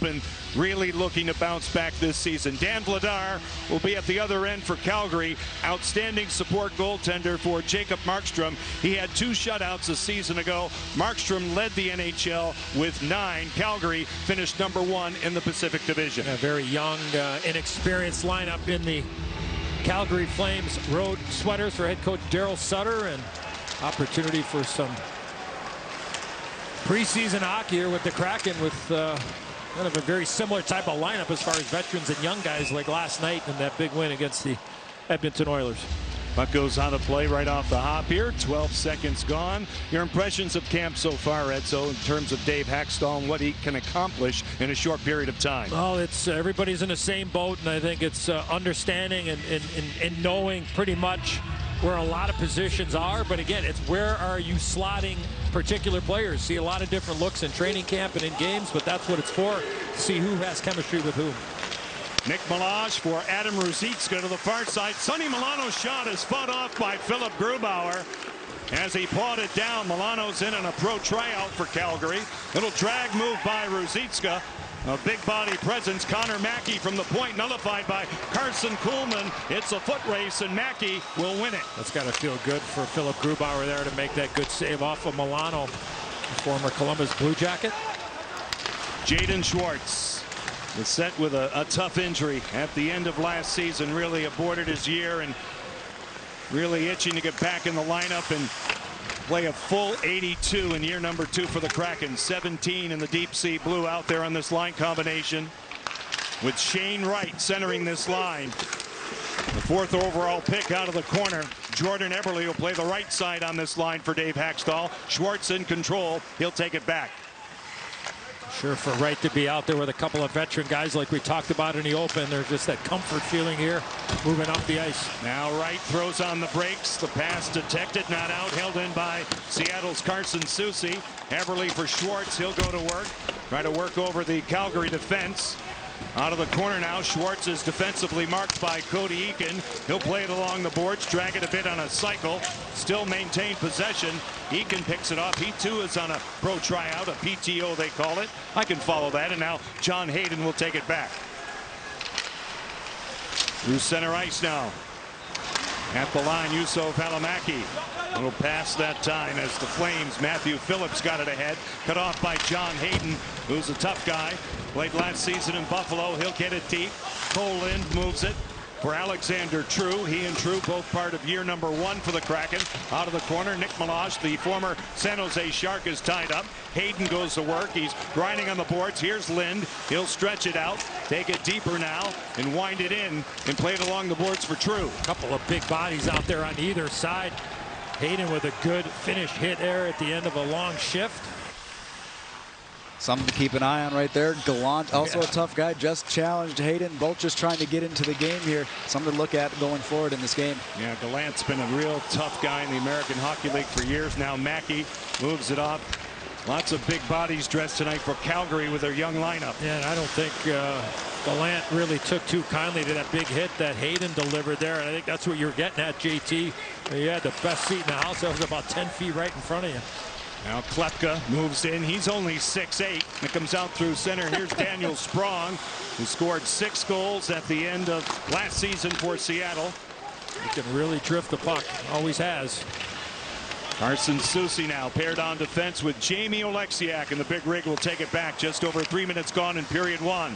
Open, really looking to bounce back this season. Dan Vladar will be at the other end for Calgary. Outstanding support goaltender for Jacob Markstrom. He had 2 shutouts a season ago. Markstrom led the NHL with 9. Calgary finished number 1 in the Pacific Division. A very young, inexperienced lineup in the Calgary Flames road sweaters for head coach Daryl Sutter, and opportunity for some preseason hockey here with the Kraken, with kind of a very similar type of lineup as far as veterans and young guys, like last night in that big win against the Edmonton Oilers. Puck goes on to play right off the hop here. 12 seconds gone. Your impressions of camp so far, Edzo, in terms of Dave Haxtell and what he can accomplish in a short period of time? Well, it's everybody's in the same boat, and I think it's understanding and knowing pretty much where a lot of positions are. But again, it's where are you slotting particular players. See a lot of different looks in training camp and in games, but that's what it's for, to see who has chemistry with whom. Nick Milage for Adam Ruzicka to the far side. Sonny Milano's shot is fought off by Philip Grubauer. As he pawed it down, Milano's in on a pro tryout for Calgary. Little drag move by Ruzicka. A big body presence. Connor Mackey from the point, nullified by Carson Kuhlman. It's a foot race, and Mackey will win it. That's got to feel good for Philip Grubauer there to make that good save off of Milano, former Columbus Blue Jacket. Jaden Schwartz is set with a tough injury at the end of last season. Really aborted his year and really itching to get back in the lineup and play a full 82 in year number 2 for the Kraken. 17 in the deep sea blue out there on this line combination, with Shane Wright centering this line. The 4th overall pick out of the corner. Jordan Eberle will play the right side on this line for Dave Haxtell. Schwartz in control. He'll take it back. Sure, for Wright to be out there with a couple of veteran guys like we talked about in the open, there's just that comfort feeling here moving up the ice. Now Wright throws on the brakes. The pass detected, not out, held in by Seattle's Carson Soucy. Eberle for Schwartz. He'll go to work. Try to work over the Calgary defense. Out of the corner now. Schwartz is defensively marked by Cody Eakin. He'll play it along the boards, drag it a bit on a cycle. Still maintain possession. Eakin picks it up. He too is on a pro tryout, a PTO they call it. I can follow that. And now John Hayden will take it back. Through center ice now. At the line, Juuso Valimaki. A little past that time as the Flames. Matthew Phillips got it ahead. Cut off by John Hayden, who's a tough guy. Played last season in Buffalo. He'll get it deep. Cole Lind moves it for Alexander True. He and True both part of year number 1 for the Kraken. Out of the corner, Nick Milage, the former San Jose Shark, is tied up. Hayden goes to work. He's grinding on the boards. Here's Lind. He'll stretch it out, take it deeper now, and wind it in and play it along the boards for True. A couple of big bodies out there on either side. Hayden with a good finish hit there at the end of a long shift. Something to keep an eye on right there. Gallant, also a tough guy, just challenged Hayden. Both just trying to get into the game here. Something to look at going forward in this game. Yeah, Gallant's been a real tough guy in the American Hockey League for years now. Mackey moves it off. Lots of big bodies dressed tonight for Calgary with their young lineup. Yeah, and I don't think Gallant really took too kindly to that big hit that Hayden delivered there. And I think that's what you're getting at, JT. You had the best seat in the house. That was about 10 feet right in front of you. Now Klepka moves in. He's only 6'8". It comes out through center. Here's Daniel Sprong, who scored 6 goals at the end of last season for Seattle. He can really drift the puck. Always has. Carson Soucy now paired on defense with Jamie Oleksiak, and the big rig will take it back. Just over 3 minutes gone in period 1.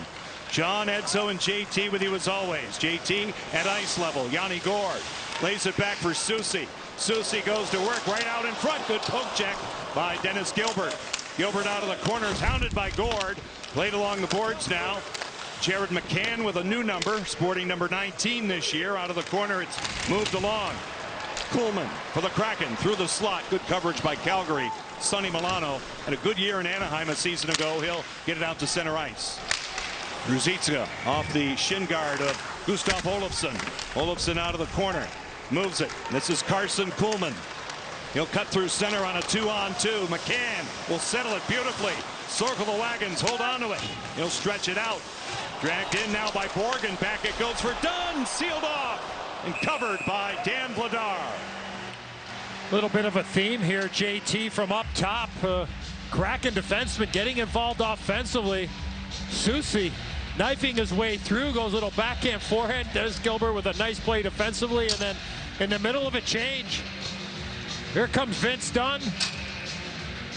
John, Edzo, and JT with you as always. JT at ice level. Yanni Gourde lays it back for Soucy. Soucy goes to work right out in front. Good poke check by Dennis Gilbert. Gilbert out of the corners, hounded by Gourde. Played along the boards now. Jared McCann with a new number, sporting number 19 this year. Out of the corner, it's moved along. Kuhlman for the Kraken through the slot. Good coverage by Calgary. Sonny Milano had a good year in Anaheim a season ago. He'll get it out to center ice. Ruzicka off the shin guard of Gustav Olofsson. Olofsson out of the corner. Moves it. This is Carson Kuhlman. He'll cut through center on a 2-on-2. McCann will settle it beautifully. Circle the wagons. Hold on to it. He'll stretch it out. Dragged in now by Borgen. Back it goes for Dunn. Sealed off and covered by Dan Vladar. Little bit of a theme here, JT, from up top. Kraken defenseman getting involved offensively. Susie knifing his way through, goes a little backhand forehand. Des Gilbert with a nice play defensively, and then in the middle of a change, here comes Vince Dunn.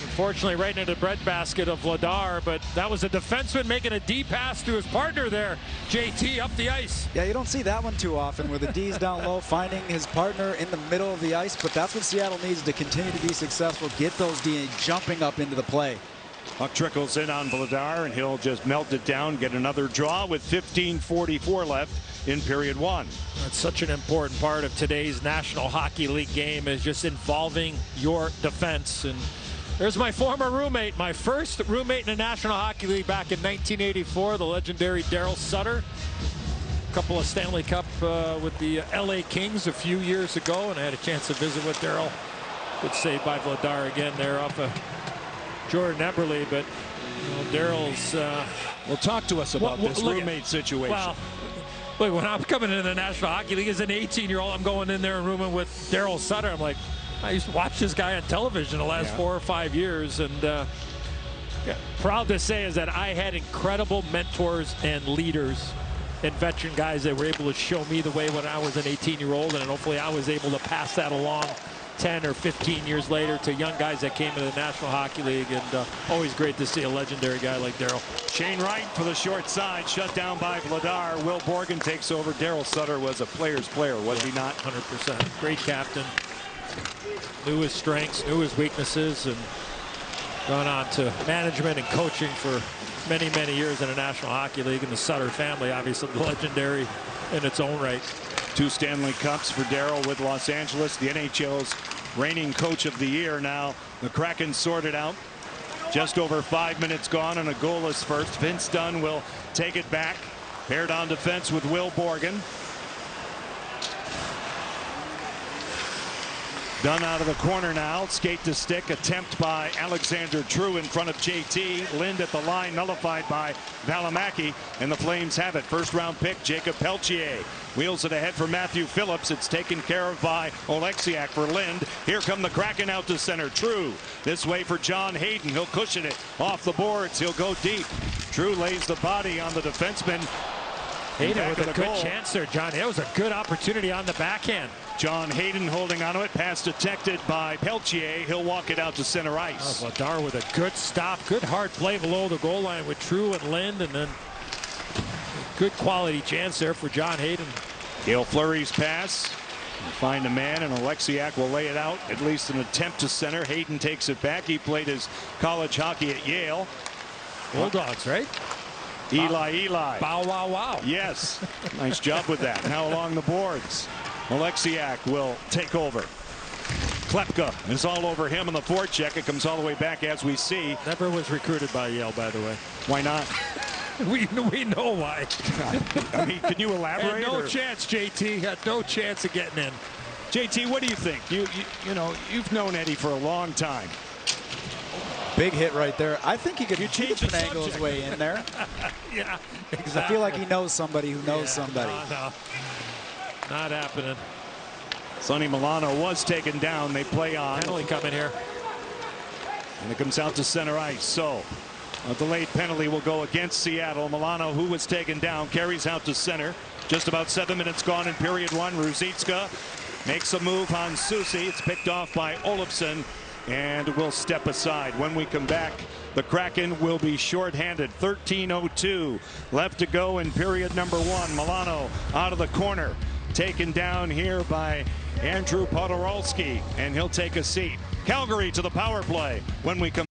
Unfortunately, right into the breadbasket of Vladar, but that was a defenseman making a D pass to his partner there, JT, up the ice. Yeah, you don't see that one too often, where the D's down low, finding his partner in the middle of the ice, but that's what Seattle needs to continue to be successful, get those D jumping up into the play. Puck trickles in on Vladar, and he'll just melt it down, get another draw with 15:44 left in period one. That's such an important part of today's National Hockey League game, is just involving your defense. And there's my former roommate, my first roommate in the National Hockey League back in 1984, the legendary Daryl Sutter. A couple of Stanley Cup with the LA Kings a few years ago, and I had a chance to visit with Daryl. Good save by Vladar again there off of Jordan Eberle, but Daryl's... Well, talk to us about this roommate situation. Well, look, when I'm coming into the National Hockey League as an 18-year-old, I'm going in there and rooming with Daryl Sutter. I'm like, I used to watch this guy on television the last 4 or 5 years, and proud to say is that I had incredible mentors and leaders and veteran guys that were able to show me the way when I was an 18-year-old, and hopefully I was able to pass that along 10 or 15 years later to young guys that came into the National Hockey League, and always great to see a legendary guy like Daryl. Shane Wright for the short side, shut down by Vladar. Will Borgen takes over. Daryl Sutter was a player's player, was he not? 100%. Great captain. Knew his strengths, knew his weaknesses, and gone on to management and coaching for many, many years in the National Hockey League. And the Sutter family, obviously legendary in its own right. 2 Stanley Cups for Daryl with Los Angeles, the NHL's reigning coach of the year. Now the Kraken sorted out. Just over 5 minutes gone and a goalless first. Vince Dunn will take it back. Paired on defense with Will Borgen. Dunn out of the corner now. Skate to stick. Attempt by Alexander True in front of JT. Lind at the line, nullified by Valimaki. And the Flames have it. First round pick, Jacob Peltier. Wheels it ahead for Matthew Phillips. It's taken care of by Oleksiak for Lind. Here come the Kraken out to center. True. This way for John Hayden. He'll cushion it off the boards. He'll go deep. True lays the body on the defenseman. Hayden with a good chance there, John. It was a good opportunity on the backhand. John Hayden holding onto it. Pass detected by Peltier. He'll walk it out to center ice. Vladar with a good stop. Good hard play below the goal line with True and Lind, and then good quality chance there for John Hayden. Gale Fleury's pass. Find a man, and Oleksiak will lay it out. At least an attempt to center. Hayden takes it back. He played his college hockey at Yale. Bulldogs, right? Eli. Bow, wow, wow. Yes. Nice job with that. Now along the boards. Oleksiak will take over. Klepka is all over him on the forecheck. It comes all the way back as we see. Never was recruited by Yale, by the way. Why not? we know why. I mean, can you elaborate? Had no chance, JT. Had no chance of getting in. JT, what do you think? You know, you've known Eddie for a long time. Big hit right there. I think he could finagle his way in there. Yeah, exactly. I feel like he knows somebody who knows somebody. No. Not happening. Sonny Milano was taken down. They play on. Penalty coming here. And it comes out to center ice. So a delayed penalty will go against Seattle. Milano, who was taken down, carries out to center. Just about 7 minutes gone in period one. Ruzicka makes a move on Susie. It's picked off by Olofsson and will step aside. When we come back, the Kraken will be shorthanded. 13:02 left to go in period number one. Milano out of the corner. Taken down here by Andrew Podorowski, and he'll take a seat. Calgary to the power play when we come.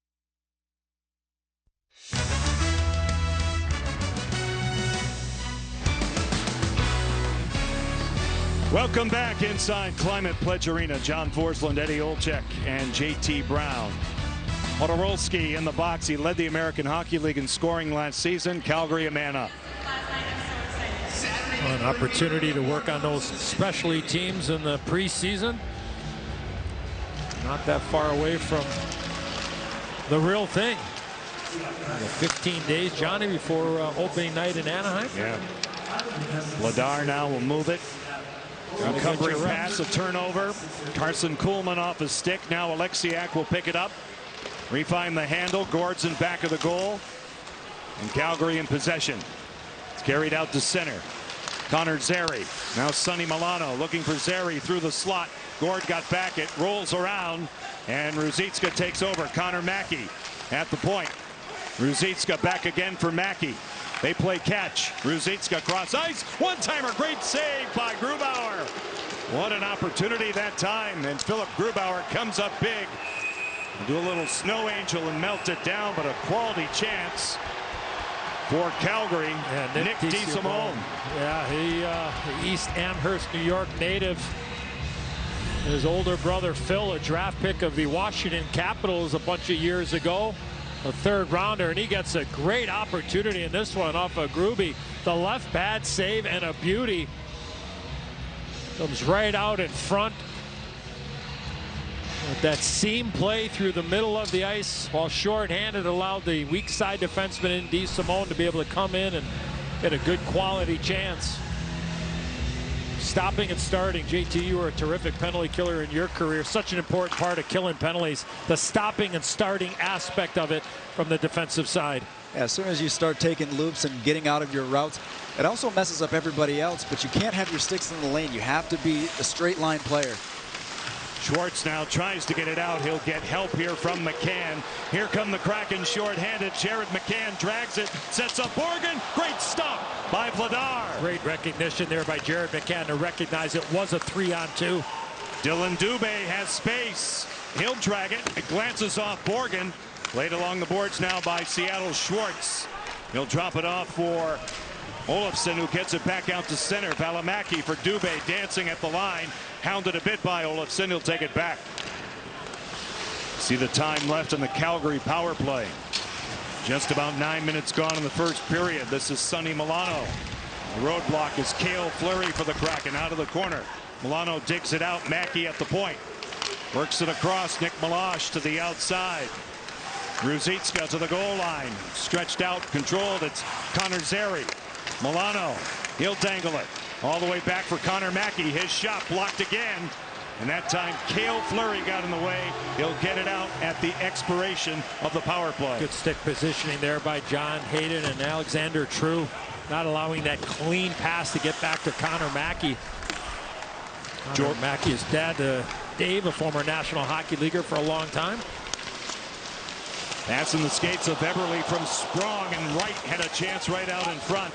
Welcome back inside Climate Pledge Arena. John Forsland, Eddie Olczyk, and JT Brown. Podorowski in the box. He led the American Hockey League in scoring last season. Calgary a man up. An opportunity to work on those specialty teams in the preseason. Not that far away from the real thing. 15 days, Johnny, before opening night in Anaheim. Yeah. Vladar now will move it. Recovering pass, a turnover. Carson Kuhlman off his stick. Now Oleksiak will pick it up. Refine the handle. Gordson back of the goal. And Calgary in possession. It's carried out to center. Connor Zary. Now Sonny Milano looking for Zary through the slot. Gord got back. It rolls around. And Ruzicka takes over. Connor Mackey at the point. Ruzicka back again for Mackey. They play catch. Ruzicka cross ice. One-timer. Great save by Grubauer. What an opportunity that time. And Philip Grubauer comes up big. Do a little snow angel and melt it down, but a quality chance for Calgary. Yeah, Nick DeSimone. Yeah, he East Amherst, New York native. His older brother Phil, a draft pick of the Washington Capitals a bunch of years ago, a third rounder, and he gets a great opportunity in this one off of Gruby. The left pad save and a beauty. Comes right out in front. With that seam play through the middle of the ice while shorthanded allowed the weak side defenseman in DeSimone to be able to come in and get a good quality chance. Stopping and starting. JT, you were a terrific penalty killer in your career. Such an important part of killing penalties. The stopping and starting aspect of it from the defensive side. Yeah, as soon as you start taking loops and getting out of your routes, it also messes up everybody else, but you can't have your sticks in the lane. You have to be a straight line player. Schwartz now tries to get it out. He'll get help here from McCann. Here come the Kraken shorthanded. Jared McCann drags it, sets up Borgen. Great stop by Vladar. Great recognition there by Jared McCann to recognize it was a 3-on-2. Dylan Dubé has space. He'll drag it. It glances off Borgen. Played along the boards now by Seattle Schwartz. He'll drop it off for Olofsson, who gets it back out to center. Valimaki for Dubé, dancing at the line. Hounded a bit by Olofsson. He'll take it back. See the time left in the Calgary power play. Just about 9 minutes gone in the first period. This is Sonny Milano. The roadblock is Cale Fleury for the Kraken out of the corner. Milano digs it out. Mackey at the point. Works it across. Nick Milosh to the outside. Ruzicka to the goal line. Stretched out, controlled. It's Connor Zary. Milano. He'll dangle it. All the way back for Connor Mackey. His shot blocked again. And that time Cale Fleury got in the way. He'll get it out at the expiration of the power play. Good stick positioning there by John Hayden and Alexander True. Not allowing that clean pass to get back to Connor Mackey. Connor Mackey's dad, Dave, a former National Hockey Leaguer for a long time. Pass in the skates of Eberle from Sprong, and Wright had a chance right out in front.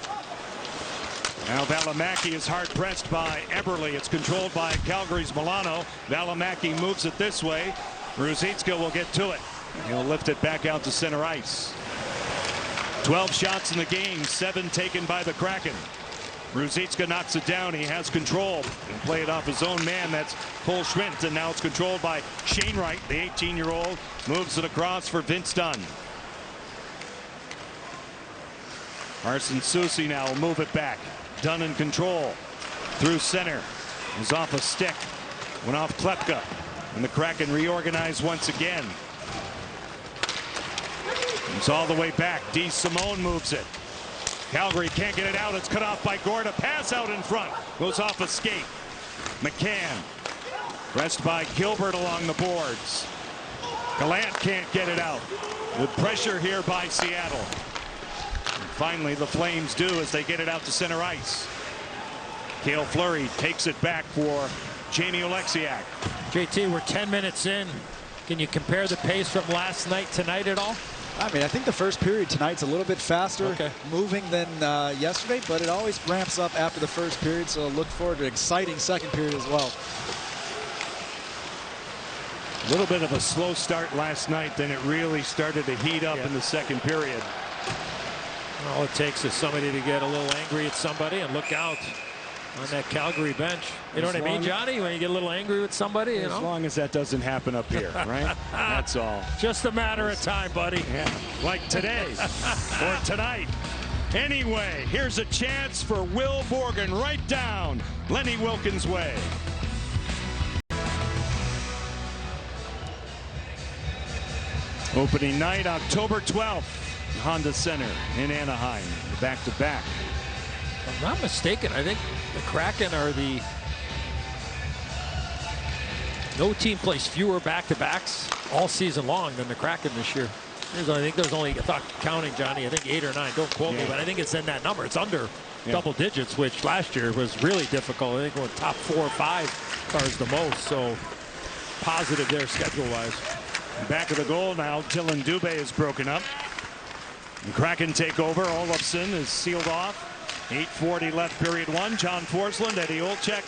Now Valimaki is hard pressed by Eberle. It's controlled by Calgary's Milano. Valimaki moves it this way. Ruzicka will get to it. He'll lift it back out to center ice. 12 shots in the game, 7 taken by the Kraken. Ruzicka knocks it down. He has control. He'll play it off his own man. That's Cole Schmidt. And now it's controlled by Shane Wright, the 18-year-old. Moves it across for Vince Dunn. Carson Soucy now will move it back. Dunn in control. Through center. Is off a stick. Went off Klepka. And the Kraken reorganize once again. It's all the way back. DeSimone moves it. Calgary can't get it out. It's cut off by Gord. A pass out in front. Goes off a skate. McCann. Pressed by Gilbert along the boards. Gallant can't get it out. With pressure here by Seattle. And finally, the Flames do as they get it out to center ice. Cale Fleury takes it back for Jamie Oleksiak. JT, we're 10 minutes in. Can you compare the pace from last night tonight at all? I mean, I think the first period tonight's a little bit faster moving than yesterday, but it always ramps up after the first period, so look forward to an exciting second period as well. A little bit of a slow start last night, then it really started to heat up in the second period. All it takes is somebody to get a little angry at somebody and look out on that Calgary bench. You know what I mean, Johnny? When you get a little angry with somebody, you know? As long as that doesn't happen up here, right? That's all. Just a matter of time, buddy. Yeah, like today or tonight. Anyway, here's a chance for Will Borgen right down Lenny Wilkins' way. Opening night, October 12th, Honda Center in Anaheim. Back-to-back. If I'm not mistaken, I think the Kraken are the... No team plays fewer back-to-backs all season long than the Kraken this year. I think there's only, I thought counting Johnny, I think 8 or 9. Don't quote me, but I think it's in that number. It's under double digits, which last year was really difficult. I think going top 4 or 5 cars the most. So positive there schedule-wise. Back of the goal now. Dylan Dubé is broken up. The Kraken take over. Olofsson is sealed off. 8:40 left, period 1. John Forsland, Eddie Olczyk,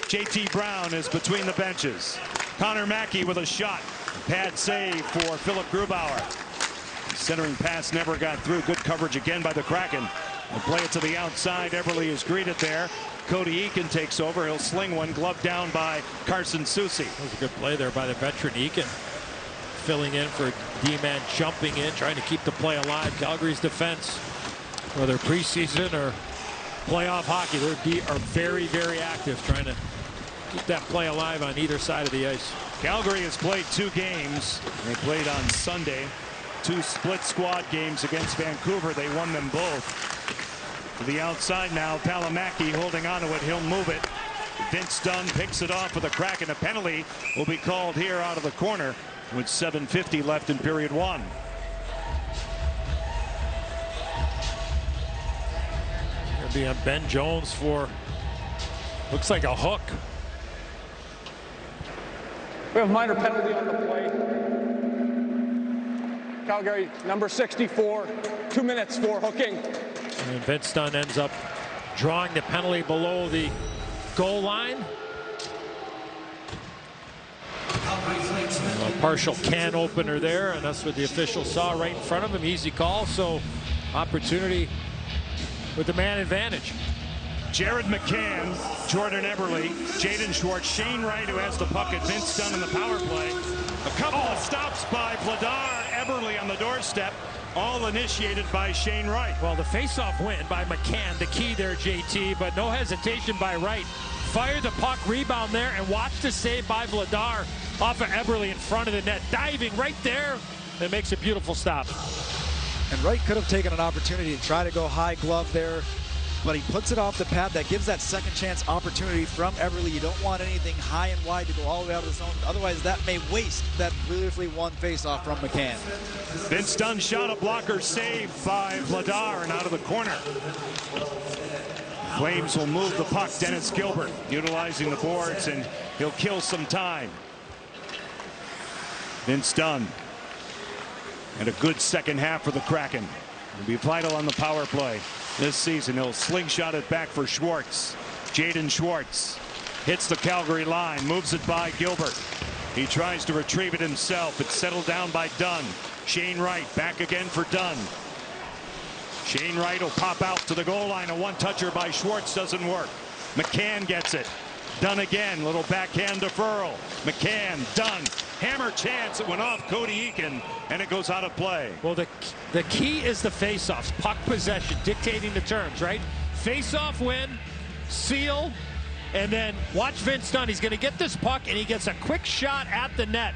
JT Brown is between the benches. Connor Mackey with a shot. Pad save for Philip Grubauer. Centering pass never got through. Good coverage again by the Kraken. They'll play it to the outside. Eberle is greeted there. Cody Eakin takes over. He'll sling one, gloved down by Carson Soucy. That was a good play there by the veteran Eakin. Filling in for D-man, jumping in, trying to keep the play alive. Calgary's defense, whether preseason or playoff hockey, they are very, very active, trying to keep that play alive on either side of the ice. Calgary has played 2 games. They played on Sunday. 2 split squad games against Vancouver. They won them both. To the outside now, Palamaki holding on to it. He'll move it. Vince Dunn picks it off for the Kraken. A penalty will be called here out of the corner with 7:50 left in period 1. Gonna be on Ben Jones for, looks like a hook. We have a minor penalty on the play. Calgary, number 64, 2 minutes for hooking. And Vince Dunn ends up drawing the penalty below the goal line. A partial can opener there, and that's what the official saw right in front of him. Easy call, so opportunity with the man advantage. Jared McCann, Jordan Eberle, Jaden Schwartz, Shane Wright, who has the puck at Vince Dunn in the power play. A couple of stops by Vladar, Eberle on the doorstep, all initiated by Shane Wright. Well, the face-off win by McCann, the key there, JT, but no hesitation by Wright. Fire the puck, rebound there, and watch the save by Vladar off of Eberle in front of the net, diving right there. It makes a beautiful stop. And Wright could have taken an opportunity to try to go high glove there, but he puts it off the pad. That gives that second chance opportunity from Eberle. You don't want anything high and wide to go all the way out of the zone. Otherwise, that may waste that beautifully won faceoff from McCann. Vince Dunn shot a blocker save by Vladar and out of the corner. Flames will move the puck. Dennis Gilbert utilizing the boards, and he'll kill some time. Vince Dunn. And a good second half for the Kraken. Will be vital on the power play this season. He'll slingshot it back for Schwartz. Jaden Schwartz hits the Calgary line, moves it by Gilbert. He tries to retrieve it himself. It's settled down by Dunn. Shane Wright back again for Dunn. Shane Wright will pop out to the goal line. A one-toucher by Schwartz doesn't work. McCann gets it. Dunn again, little backhand deferral. McCann, Dunn, hammer chance. It went off Cody Eakin, and it goes out of play. Well, the key is the face-offs, puck possession, dictating the terms, right? Face-off win, seal, and then watch Vince Dunn. He's going to get this puck, and he gets a quick shot at the net.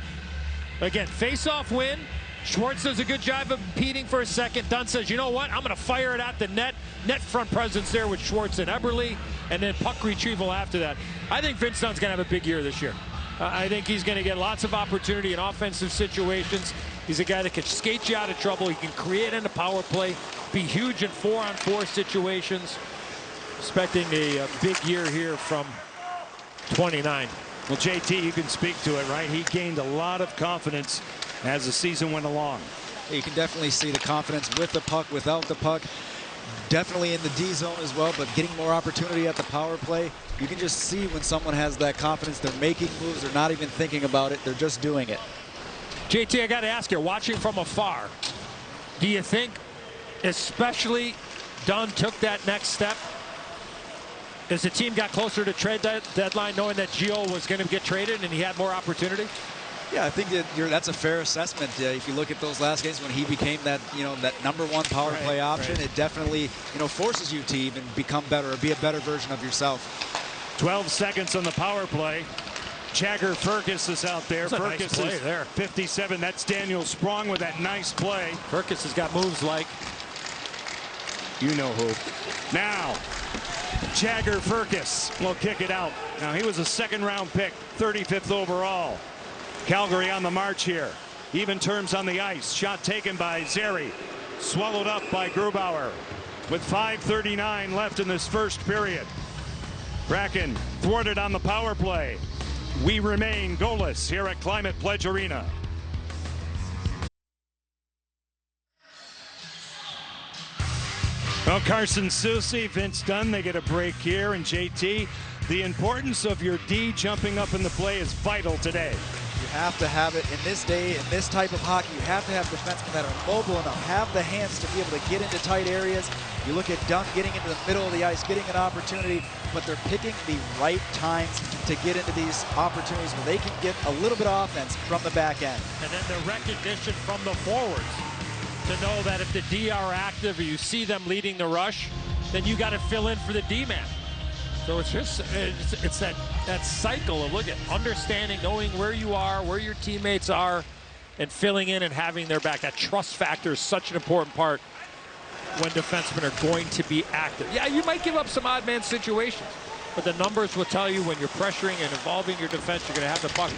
Again, face-off win. Schwartz does a good job of impeding for a second. Dunn says, you know what? I'm going to fire it at the net. Net front presence there with Schwartz and Eberle, and then puck retrieval after that. I think Vince Dunn's going to have a big year this year. I think he's going to get lots of opportunity in offensive situations. He's a guy that can skate you out of trouble. He can create in the power play, be huge in 4-on-4 situations. Expecting a big year here from 29. Well, JT, you can speak to it, right? He gained a lot of confidence as the season went along. You can definitely see the confidence with the puck, without the puck. Definitely in the D zone as well, but getting more opportunity at the power play. You can just see when someone has that confidence. They're making moves. They're not even thinking about it. They're just doing it. JT, I got to ask you, watching from afar, do you think especially Dunn took that next step as the team got closer to trade deadline, knowing that Gio was going to get traded and he had more opportunity? Yeah, I think that that's a fair assessment. If you look at those last games when he became that, that #1 power play option, it definitely, forces you to even become better or be a better version of yourself. 12 seconds on the power play. Jagger Fergus is out there. Fergus nice play is there. 57. That's Daniel Sprong with that nice play. Fergus has got moves like, you know who. Now, Jagger Fergus will kick it out. Now, he was a second-round pick, 35th overall. Calgary on the march here. even terms on the ice. Shot taken by Zary. Swallowed up by Grubauer. With 5:39 left in this first period. Kraken thwarted on the power play. We remain goalless here at Climate Pledge Arena. Well, Carson Soucy, Vince Dunn, they get a break here, and JT, the importance of your D jumping up in the play is vital today. You have to have it in this day, in this type of hockey. You have to have defensemen that are mobile enough, have the hands to be able to get into tight areas. You look at Dunn getting into the middle of the ice, getting an opportunity, but they're picking the right times to get into these opportunities where they can get a little bit of offense from the back end. And then the recognition from the forwards to know that if the D are active or you see them leading the rush, then you got to fill in for the D-man. So it's just it's that cycle of look at understanding, knowing where you are, where your teammates are, and filling in and having their back. That trust factor is such an important part when defensemen are going to be active. Yeah, you might give up some odd man situations, but the numbers will tell you when you're pressuring and involving your defense, you're going to have the puck.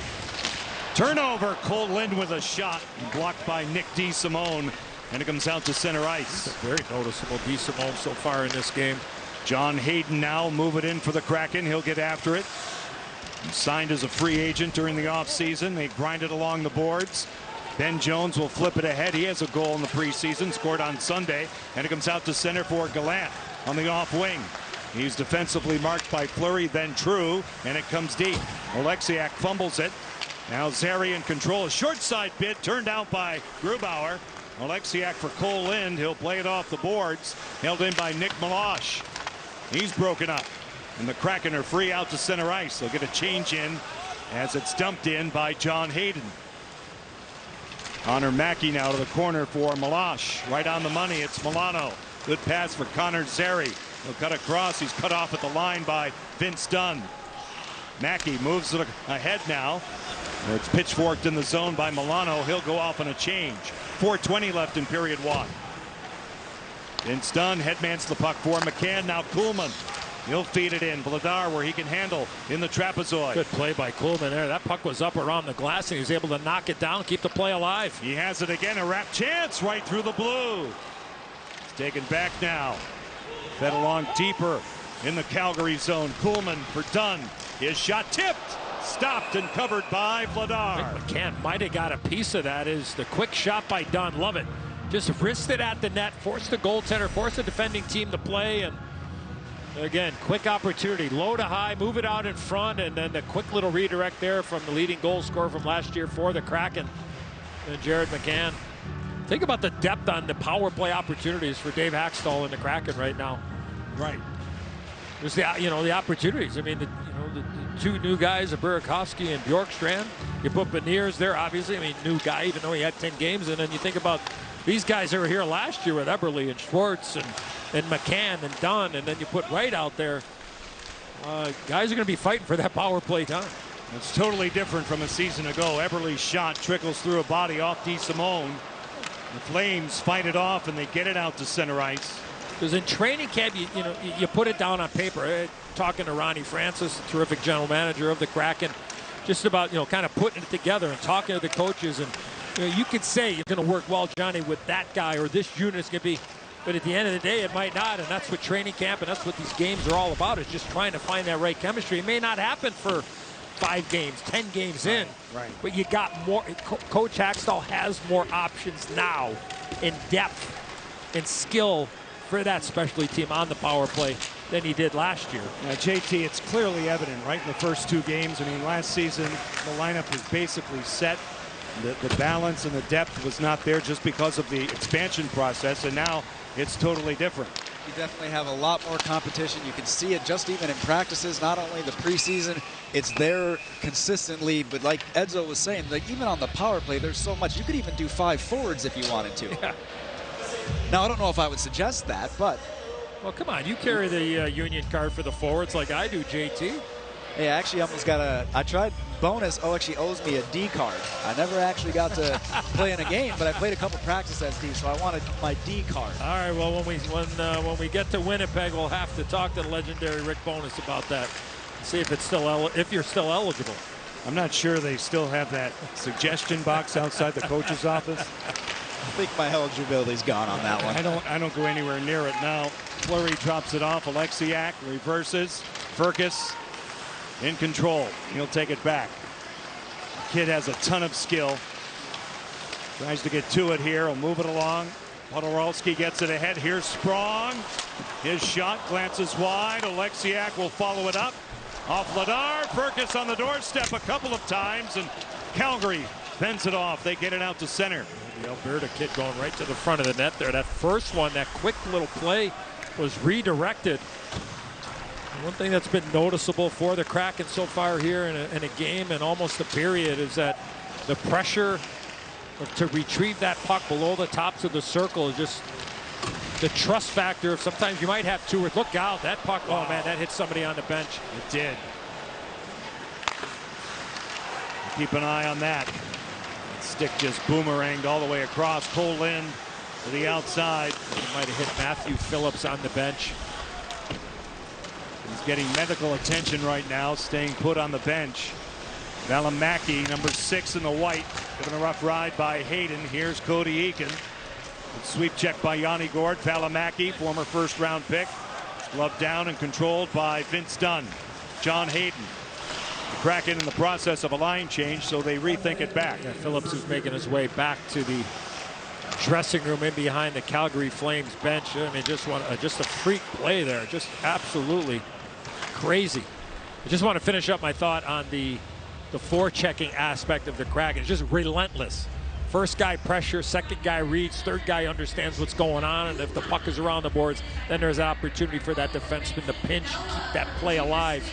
Turnover. Cole Lind with a shot blocked by Nick DeSimone, and it comes out to center ice. Very noticeable DeSimone so far in this game. John Hayden now move it in for the Kraken. He'll get after it. He signed as a free agent during the offseason. They grind it along the boards. Ben Jones will flip it ahead. He has a goal in the preseason, scored on Sunday, and it comes out to center for Gallant on the off wing. He's defensively marked by Fleury, then True, and it comes deep. Oleksiak fumbles it. Now Zary in control. A short side bid turned out by Grubauer. Oleksiak for Cole Lind. He'll play it off the boards. Held in by Nick Milosh. He's broken up, and the Kraken are free out to center ice. They'll get a change in as it's dumped in by John Hayden. Connor Mackey now to the corner for Milosh. Right on the money, it's Milano. Good pass for Connor Zary. He'll cut across. He's cut off at the line by Vince Dunn. Mackey moves it ahead now. It's pitchforked in the zone by Milano. He'll go off on a change. 4:20 left in period one. Vince Dunn headmans the puck for McCann. Now Kuhlman. He'll feed it in. Vladar where he can handle in the trapezoid. Good play by Kuhlman there. That puck was up around the glass, and he was able to knock it down, keep the play alive. He has it again. A wrap chance right through the blue. It's taken back now. Fed along deeper in the Calgary zone. Kuhlman for Dunn. His shot tipped. Stopped and covered by Vladar. I think McCann might have got a piece of that. Is the quick shot by Dunn. Love it. Just wrist it at the net, force the goaltender, force the defending team to play, and again, quick opportunity, low to high, move it out in front, and then the quick little redirect there from the leading goal scorer from last year for the Kraken, and Jared McCann. Think about the depth on the power play opportunities for Dave Haxtell and the Kraken right now. Right. Just the the opportunities. I mean, the two new guys, Burakovsky and Bjorkstrand. You put Beniers there, obviously. I mean, new guy, even though he had 10 games, and then you think about these guys that were here last year with Eberle and Schwartz and McCann and Dunn, and then you put Wright out there. Guys are going to be fighting for that power play time. It's totally different from a season ago. Eberle's shot trickles through a body off DeSimone. The Flames fight it off, and they get it out to center ice. Because in training camp, you put it down on paper. Talking to Ronnie Francis, the terrific general manager of the Kraken, just about kind of putting it together and talking to the coaches, and you could say you're going to work well, Johnny, with that guy, or this unit is going to be, but at the end of the day, it might not, and that's what training camp and that's what these games are all about, is just trying to find that right chemistry. It may not happen for 5 games, 10 games in, right. But you got more. Coach Haxtell has more options now in depth and skill for that specialty team on the power play than he did last year. Now, JT, it's clearly evident right in the first 2 games. I mean, last season, the lineup was basically set. The balance and the depth was not there just because of the expansion process, and now it's totally different. You definitely have a lot more competition. You can see it just even in practices, not only the preseason, it's there consistently, but like Edzo was saying, like even on the power play, there's so much. You could even do 5 forwards if you wanted to. Yeah. Now, I don't know if I would suggest that, but... Well, come on, you carry the union card for the forwards like I do, JT. Hey, I actually almost got I tried bonus. Actually owes me a D card. I never actually got to play in a game, but I played a couple practice as D, so I wanted my D card. All right, well, when we get to Winnipeg, we'll have to talk to the legendary Rick Bonus about that. See if it's still if you're still eligible. I'm not sure they still have that suggestion box outside the coach's office. I think my eligibility's gone on that one. I don't go anywhere near it now. Fleury drops it off. Oleksiak reverses. Firkus in control. He'll take it back. The kid has a ton of skill. Tries to get to it here. He'll move it along. Podorowski gets it ahead. Here's Sprong. His shot glances wide. Oleksiak will follow it up. Off Ladar. Firkus on the doorstep a couple of times, and Calgary fends it off. They get it out to center. The Alberta kid going right to the front of the net there. That first one, that quick little play was redirected. One thing that's been noticeable for the Kraken so far here in a game and almost a period is that the pressure to retrieve that puck below the tops of the circle is just the trust factor. Sometimes you might have two or look out, that puck, oh man, that hit somebody on the bench. It did. Keep an eye on that. That stick just boomeranged all the way across. Cole Lind to the outside. He might have hit Matthew Phillips on the bench. He's getting medical attention right now, staying put on the bench. Valimaki, number 6 in the white, given a rough ride by Hayden. Here's Cody Eakin. Sweep check by Yanni Gord. Valimaki, former first-round pick, gloved down and controlled by Vince Dunn. John Hayden. The Kraken in the process of a line change, so they rethink it back. Yeah, Phillips is making his way back to the dressing room in behind the Calgary Flames bench. I mean, just a freak play there. Just absolutely crazy. I just want to finish up my thought on the forechecking aspect of the Kraken. It's just relentless. First guy pressure, second guy reads, third guy understands what's going on, and if the puck is around the boards, then there's an opportunity for that defenseman to pinch, keep that play alive.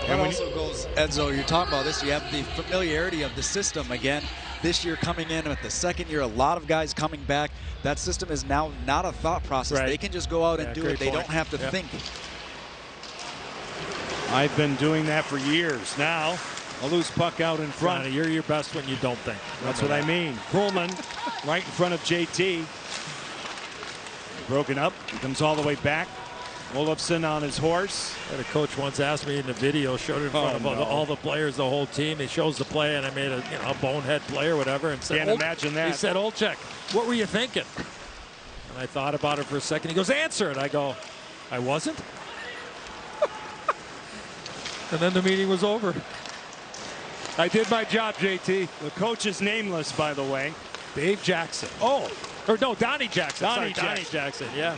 And also goes, Edzo, you're talking about this, you have the familiarity of the system again. This year coming in with the second year, a lot of guys coming back. That system is now not a thought process. Right. They can just go out and do it. They don't have to think. I've been doing that for years. Now, a loose puck out in front. Johnny, you're your best when you don't think. That's what I mean. Pullman right in front of JT. Broken up. He comes all the way back. Olofsson on his horse. The coach once asked me in the video, showed it in front of all the players, the whole team. He shows the play, and I made a bonehead play or whatever, and said, "Can't imagine that." He said, "Olczyk, what were you thinking?" And I thought about it for a second. He goes, "Answer it." I go, "I wasn't." And then the meeting was over. I did my job, JT. The coach is nameless, by the way. Dave Jackson. Oh, or no, Donnie Jackson. Donnie Jackson. Yeah.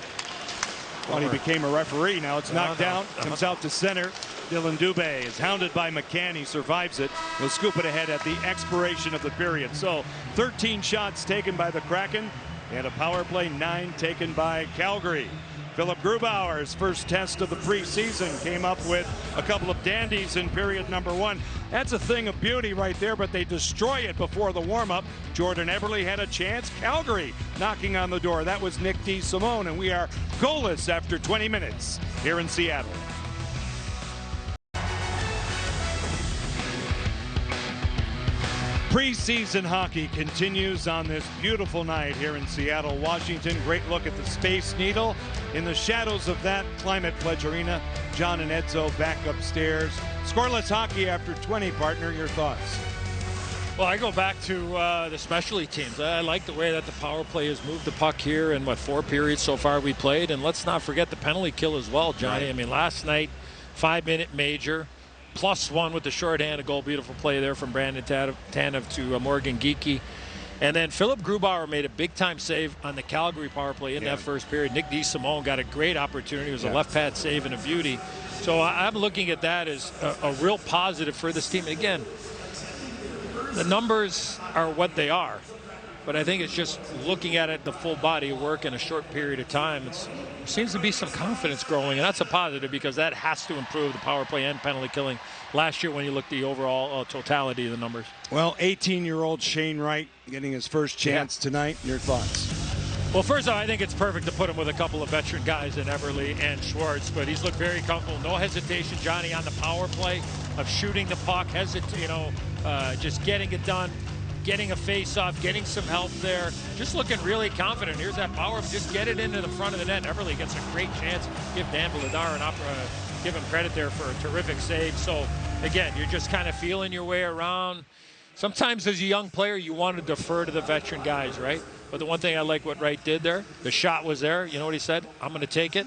When he became a referee, now it's knocked down, comes out to center. Dylan Dubé is hounded by McCann. He survives it. He'll scoop it ahead at the expiration of the period. So 13 shots taken by the Kraken and a power play 9 taken by Calgary. Philip Grubauer's first test of the preseason came up with a couple of dandies in period number 1. That's a thing of beauty right there, but they destroy it before the warm-up. Jordan Eberle had a chance. Calgary knocking on the door. That was Nick DeSimone, and we are goalless after 20 minutes here in Seattle. Preseason hockey continues on this beautiful night here in Seattle, Washington. Great look at the Space Needle. In the shadows of that Climate Pledge Arena, John and Edzo back upstairs. Scoreless hockey after 20, partner. Your thoughts? Well, I go back to the specialty teams. I like the way that the power play has moved the puck here in, 4 periods so far we played. And let's not forget the penalty kill as well, Johnny. Right. I mean, last night, 5-minute major. +1 with the shorthanded goal. Beautiful play there from Brandon Tanev to Morgan Geekie. And then Philip Grubauer made a big-time save on the Calgary power play in that first period. Nick DeSimone got a great opportunity. It was a left pad save and a beauty. So I'm looking at that as a real positive for this team. Again, the numbers are what they are. But I think it's just looking at it, the full body of work in a short period of time. There seems to be some confidence growing, and that's a positive because that has to improve the power play and penalty killing last year when you look at the overall totality of the numbers. Well, 18-year-old Shane Wright getting his first chance tonight. Your thoughts? Well, first of all, I think it's perfect to put him with a couple of veteran guys in Eberle and Schwartz, but he's looked very comfortable. No hesitation, Johnny, on the power play of shooting the puck, just getting it done. Getting a face-off, getting some help there, just looking really confident. Here's that power, just get it into the front of the net. Eberle gets a great chance, give Dan Vladar give him credit there for a terrific save. So, again, you're just kind of feeling your way around. Sometimes as a young player, you want to defer to the veteran guys, right? But the one thing I like what Wright did there, the shot was there. You know what he said? I'm going to take it.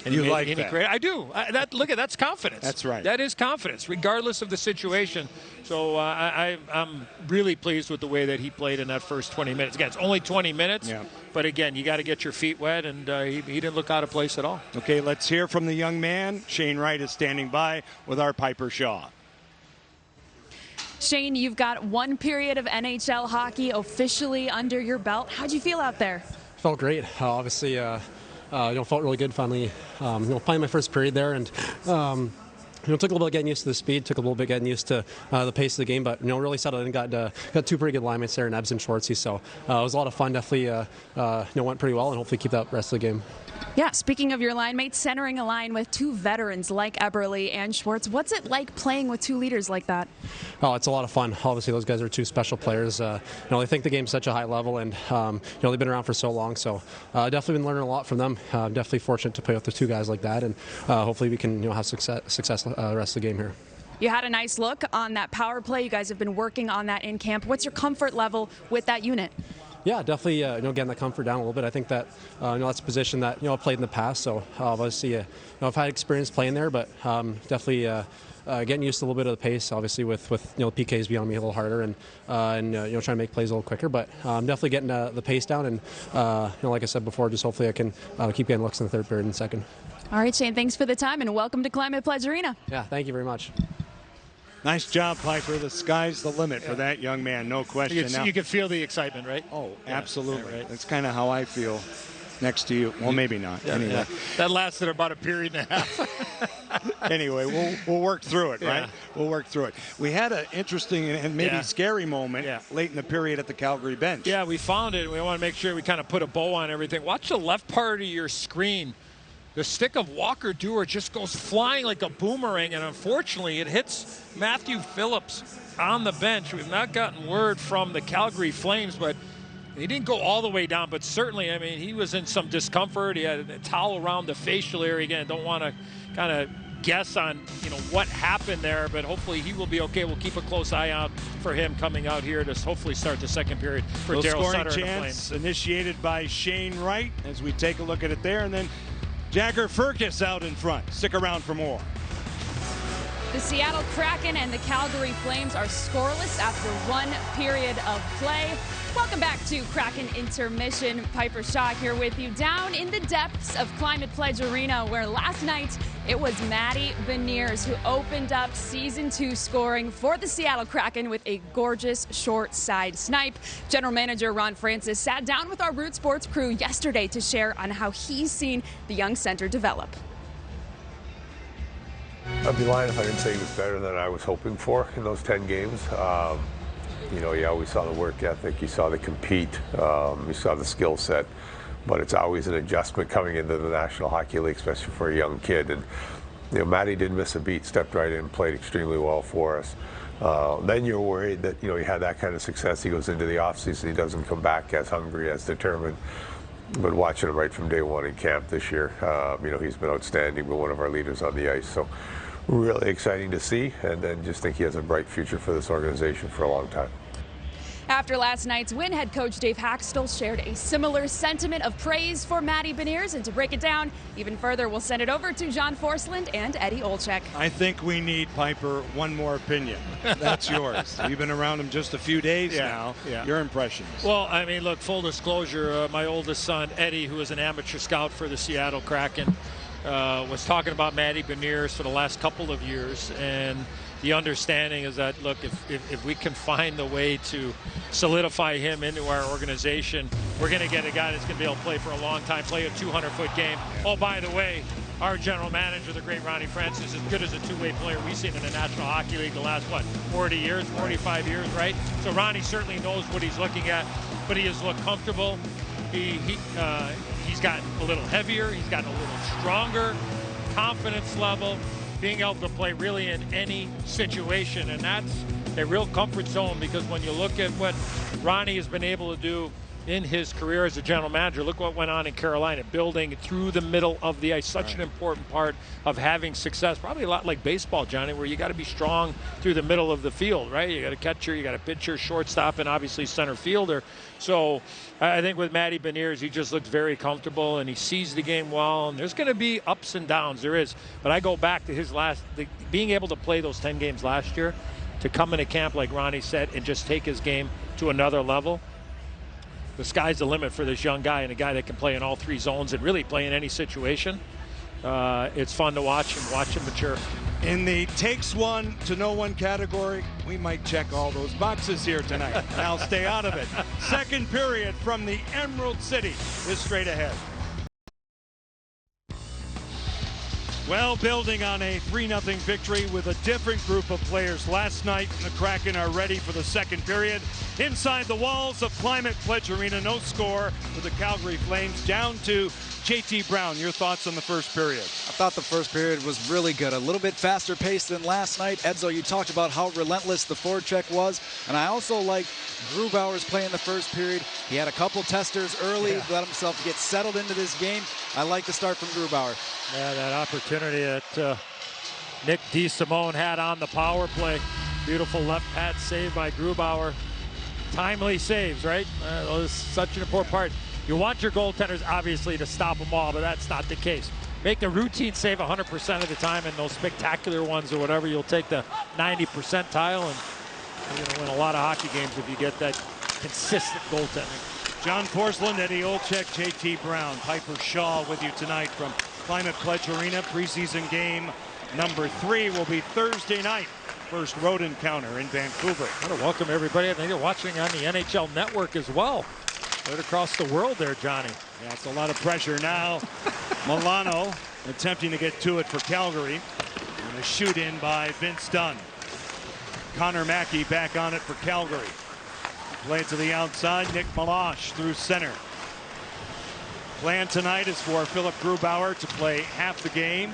And you like that? I do. Look at that's confidence. That's right. That is confidence, regardless of the situation. So I'm really pleased with the way that he played in that first 20 minutes. Again, it's only 20 minutes, but again, you got to get your feet wet, and he didn't look out of place at all. Okay, let's hear from the young man. Shane Wright is standing by with our Piper Shaw. Shane, you've got one period of NHL hockey officially under your belt. How'd you feel out there? Felt great. Obviously, felt really good finally, playing my first period there, and took a little bit getting used to the speed, took a little bit getting used to the pace of the game, but really settled in. Got two pretty good linemen there in Ebbs and Schwartzy, so it was a lot of fun. Definitely, went pretty well, and hopefully keep that rest of the game. Yeah, speaking of your line mates, centering a line with two veterans like Eberle and Schwartz, what's it like playing with two leaders like that? Oh, it's a lot of fun. Obviously, those guys are two special players. They think the game's such a high level, and they've been around for so long. So definitely been learning a lot from them. Definitely fortunate to play with the two guys like that, and hopefully we can have success the rest of the game here. You had a nice look on that power play. You guys have been working on that in camp. What's your comfort level with that unit? Yeah, definitely, getting the comfort down a little bit. I think that, that's a position that, I've played in the past. So obviously, I've had experience playing there, but definitely getting used to a little bit of the pace, obviously with PKs being on me a little harder and trying to make plays a little quicker. But definitely getting the pace down. And, like I said before, just hopefully I can keep getting looks in the third period and second. All right, Shane, thanks for the time and welcome to Climate Pledge Arena. Yeah, thank you very much. Nice job, Piper. The sky's the limit for that young man, no question. You can feel the excitement, right? Oh, absolutely. Yeah, right. That's kind of how I feel next to you. Well, maybe not. Anyway. Yeah. That lasted about a period and a half. Anyway, we'll work through it, right? We'll work through it. We had an interesting and maybe scary moment late in the period at the Calgary bench. Yeah, we found it. We want to make sure we kind of put a bow on everything. Watch the left part of your screen. The stick of Walker Dewar just goes flying like a boomerang, and unfortunately it hits Matthew Phillips on the bench. We've not gotten word from the Calgary Flames, but he didn't go all the way down, but certainly, he was in some discomfort. He had a towel around the facial area. Again, don't want to kind of guess on what happened there, but hopefully he will be okay. We'll keep a close eye out for him coming out here to hopefully start the second period for Daryl Sutter and the Flames. Initiated by Shane Wright as we take a look at it there, and then Jagger Firkus out in front. Stick around for more. The Seattle Kraken and the Calgary Flames are scoreless after one period of play. Welcome back to Kraken Intermission. Piper Shaw here with you down in the depths of Climate Pledge Arena, where last night it was Matty Beniers who opened up Season 2 scoring for the Seattle Kraken with a gorgeous short side snipe. General Manager Ron Francis sat down with our Root Sports crew yesterday to share on how he's seen the young center develop. I'd be lying if I didn't say he was better than I was hoping for in those 10 games. You always saw the work ethic, you saw the compete, you saw the skill set, but it's always an adjustment coming into the National Hockey League, especially for a young kid. And Matty didn't miss a beat, stepped right in, played extremely well for us. Then you're worried that he had that kind of success. He goes into the offseason, he doesn't come back as hungry, as determined. But watching him right from day one in camp this year, he's been outstanding, been one of our leaders on the ice. So really exciting to see, and then just think he has a bright future for this organization for a long time. After last night's win, head coach Dave Haxtell shared a similar sentiment of praise for Matty Beniers. And to break it down even further, we'll send it over to John Forsland and Eddie Olczyk. I think we need, Piper, one more opinion. That's yours. You've been around him just a few days now. Your impressions. Well, look, full disclosure, my oldest son, Eddie, who is an amateur scout for the Seattle Kraken, was talking about Matty Beniers for the last couple of years, and the understanding is that, look, if we can find the way to solidify him into our organization, we're going to get a guy that's going to be able to play for a long time, play a 200-foot game. Oh, by the way, our general manager, the great Ronnie Francis, is as good as a two-way player we've seen in the National Hockey League the last, 40 years, 45 years, right? So Ronnie certainly knows what he's looking at, but he has looked comfortable. He's gotten a little heavier. He's gotten a little stronger. Confidence level, being able to play really in any situation, and that's a real comfort zone, because when you look at what Ronnie has been able to do in his career as a general manager. Look what went on in Carolina, building through the middle of the ice. Such an important part of having success. Probably a lot like baseball, Johnny, where you got to be strong through the middle of the field, right? You got a catcher, you got a pitcher, shortstop, and obviously center fielder. So I think with Matty Beniers, he just looks very comfortable and he sees the game well. And there's going to be ups and downs. There is. But I go back to his being able to play those 10 games last year, to come into camp, like Ronnie said, and just take his game to another level. The sky's the limit for this young guy, and a guy that can play in all three zones and really play in any situation. It's fun to watch him mature. In the takes one to no one category, we might check all those boxes here tonight. I'll stay out of it. Second period from the Emerald City is straight ahead. Well, building on a 3-0 victory with a different group of players last night, the Kraken are ready for the second period. Inside the walls of Climate Pledge Arena, no score with the Calgary Flames down to JT Brown. Your thoughts on the first period? I thought the first period was really good. A little bit faster paced than last night. Edzo, you talked about how relentless the forecheck was. And I also liked Grubauer's play in the first period. He had a couple testers early, let himself get settled into this game. I like the start from Grubauer. Yeah, that opportunity that Nick DeSimone had on the power play. Beautiful left pad save by Grubauer. Timely saves, right? That was such an important part. You want your goaltenders, obviously, to stop them all, but that's not the case. Make the routine save 100% of the time, and those spectacular ones or whatever, you'll take the 90 percentile, and you're going to win a lot of hockey games if you get that consistent goaltending. John Porcelain, Eddie Olczyk, JT Brown, Piper Shaw with you tonight from Climate Pledge Arena. Preseason game number 3 will be Thursday night. First road encounter in Vancouver. I want to welcome everybody. I think they're watching on the NHL Network as well. Right across the world there, Johnny. Yeah, it's a lot of pressure now. Milano attempting to get to it for Calgary. And a shoot in by Vince Dunn. Connor Mackey back on it for Calgary. Play to the outside. Nick Malash through center. Plan tonight is for Philip Grubauer to play half the game.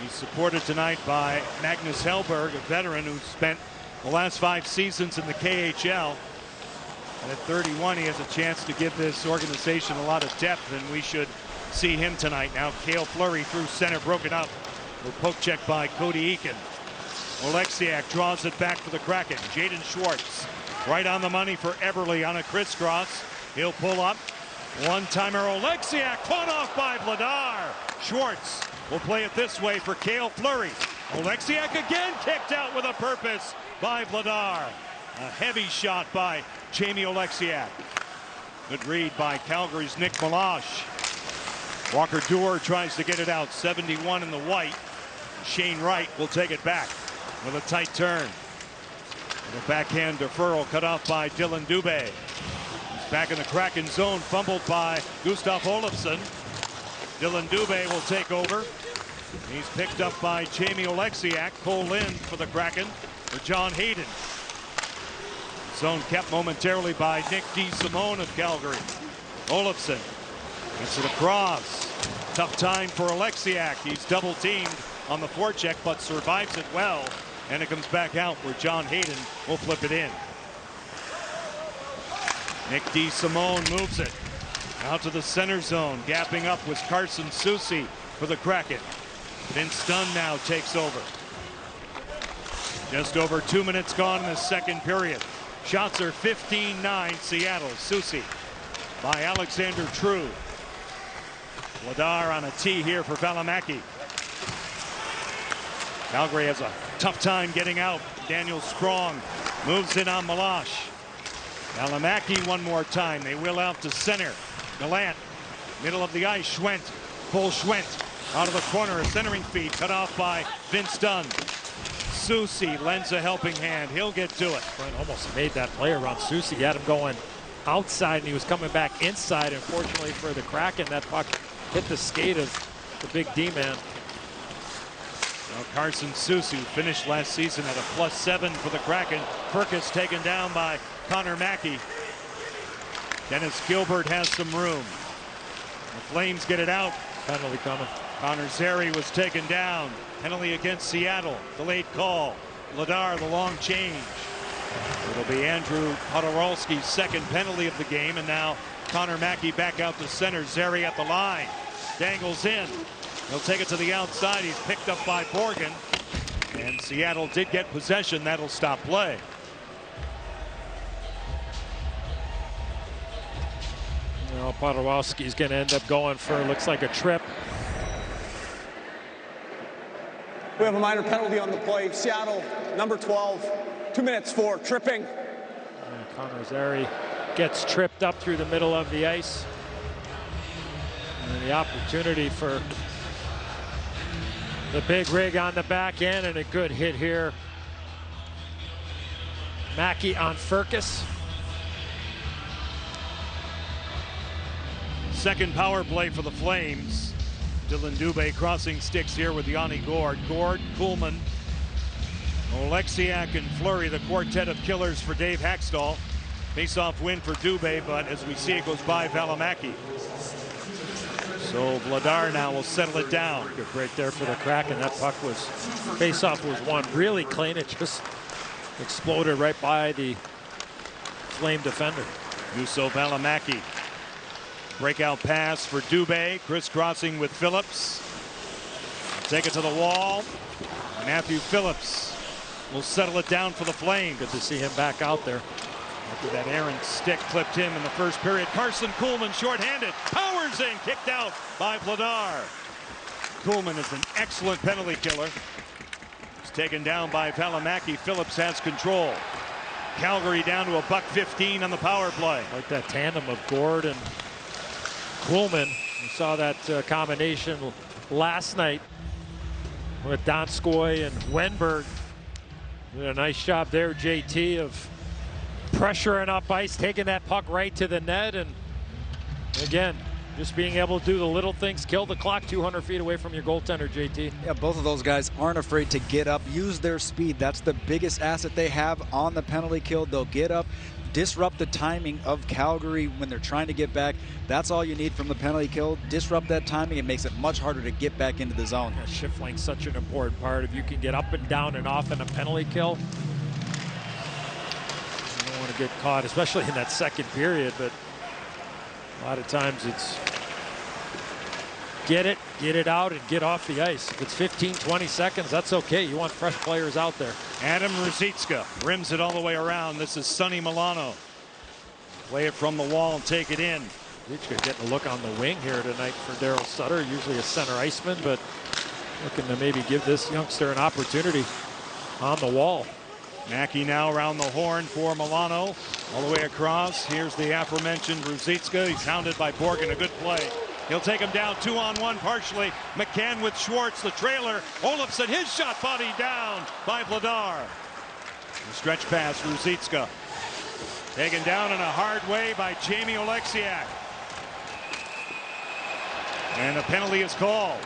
He's supported tonight by Magnus Hellberg, a veteran who spent the last 5 seasons in the KHL. And at 31, he has a chance to give this organization a lot of depth, and we should see him tonight. Now Cale Fleury through center, broken up. A poke check by Cody Eakin. Oleksiak draws it back for the Kraken. Jaden Schwartz right on the money for Everly on a crisscross. He'll pull up. One-timer Oleksiak caught off by Vladar. Schwartz will play it this way for Cale Fleury. Oleksiak again kicked out with a purpose by Vladar. A heavy shot by Jamie Oleksiak. Good read by Calgary's Nick Malash. Walker Duehr tries to get it out. 71 in the white. Shane Wright will take it back with a tight turn. And a backhand deferral cut off by Dylan Dubé. He's back in the Kraken zone, fumbled by Gustav Olofsson. Dylan Dubé will take over. He's picked up by Jamie Oleksiak. Cole Lind for the Kraken for John Hayden. Zone kept momentarily by Nick DeSimone of Calgary. Olofsson gets it across. Tough time for Oleksiak. He's double teamed on the forecheck, but survives it well. And it comes back out where John Hayden will flip it in. Nick DeSimone moves it out to the center zone. Gapping up was Carson Soucy for the Kraken. Vince Dunn now takes over. Just over 2 minutes gone in the second period. Shots are 15-9 Seattle. Soucy by Alexander True. Vladar on a tee here for Valimaki. Calgary has a tough time getting out. Daniel Sprong moves in on Malash. Valimaki one more time. They will out to center. Gallant, middle of the ice. Schwent, full Schwent out of the corner. A centering feed cut off by Vince Dunn. Soucy lends a helping hand. He'll get to it. Brent almost made that play around Soucy. He had him going outside, and he was coming back inside. Unfortunately for the Kraken, that puck hit the skate of the big D-man. Well, Carson Soucy finished last season at a +7 for the Kraken. Perkis taken down by Connor Mackey. Dennis Gilbert has some room. The Flames get it out. Penalty coming. Connor Zary was taken down. Penalty against Seattle. Delayed call. Vladar the long change. It'll be Andrew Podorowski's second penalty of the game, and now Connor Mackey back out to center. Zary at the line. Dangles in. He'll take it to the outside. He's picked up by Borgen. And Seattle did get possession. That'll stop play. Well, Podorowski's going to end up going for, looks like, a trip. We have a minor penalty on the play. Seattle, number 12, 2 minutes for tripping. Connor Zary gets tripped up through the middle of the ice. And the opportunity for the big rig on the back end, and a good hit here. Mackey on Furcus. Second power play for the Flames. Dylan Dubé crossing sticks here with Yanni Gourde. Gourde, Kuhlman, Oleksiak, and Fleury, the quartet of killers for Dave Haxtell. Face-off win for Dubé, but as we see, it goes by Valimaki. So Vladar now will settle it down. Good break there for the Kraken. That puck was, face-off was won really clean. It just exploded right by the Flame defender. Juuso Valimaki. Breakout pass for Dubé, crisscrossing with Phillips. Take it to the wall. Matthew Phillips will settle it down for the Flames. Good to see him back out there. After that errant stick clipped him in the first period. Carson Kuhlman shorthanded. Powers in, kicked out by Vladar. Kuhlman is an excellent penalty killer. He's taken down by Valimaki. Phillips has control. Calgary down to $1:15 on the power play. Like that tandem of Gourde and Kuhlman. We saw that combination last night with Donskoy and Wenberg. Did a nice job there, JT, of pressuring up ice, taking that puck right to the net, and again, just being able to do the little things, kill the clock 200 feet away from your goaltender, JT. Yeah, both of those guys aren't afraid to get up, use their speed. That's the biggest asset they have on the penalty kill. They'll get up, disrupt the timing of Calgary when they're trying to get back. That's all you need from the penalty kill. Disrupt that timing. It makes it much harder to get back into the zone. Yeah, shift length's such an important part. If you can get up and down and off in a penalty kill, you don't want to get caught, especially in that second period. But a lot of times it's get it out, and get off the ice. If it's 15, 20 seconds, that's okay. You want fresh players out there. Adam Ruzicka rims it all the way around. This is Sonny Milano. Play it from the wall and take it in. Ruzicka getting a look on the wing here tonight for Daryl Sutter, usually a center iceman, but looking to maybe give this youngster an opportunity on the wall. Mackey now around the horn for Milano. All the way across. Here's the aforementioned Ruzicka. He's hounded by Borgen. A good play. He'll take him down 2-on-1 partially. McCann with Schwartz, the trailer. Olofsson, his shot bodied down by Vladar. The stretch pass, Ruzicka. Taken down in a hard way by Jamie Oleksiak. And a penalty is called.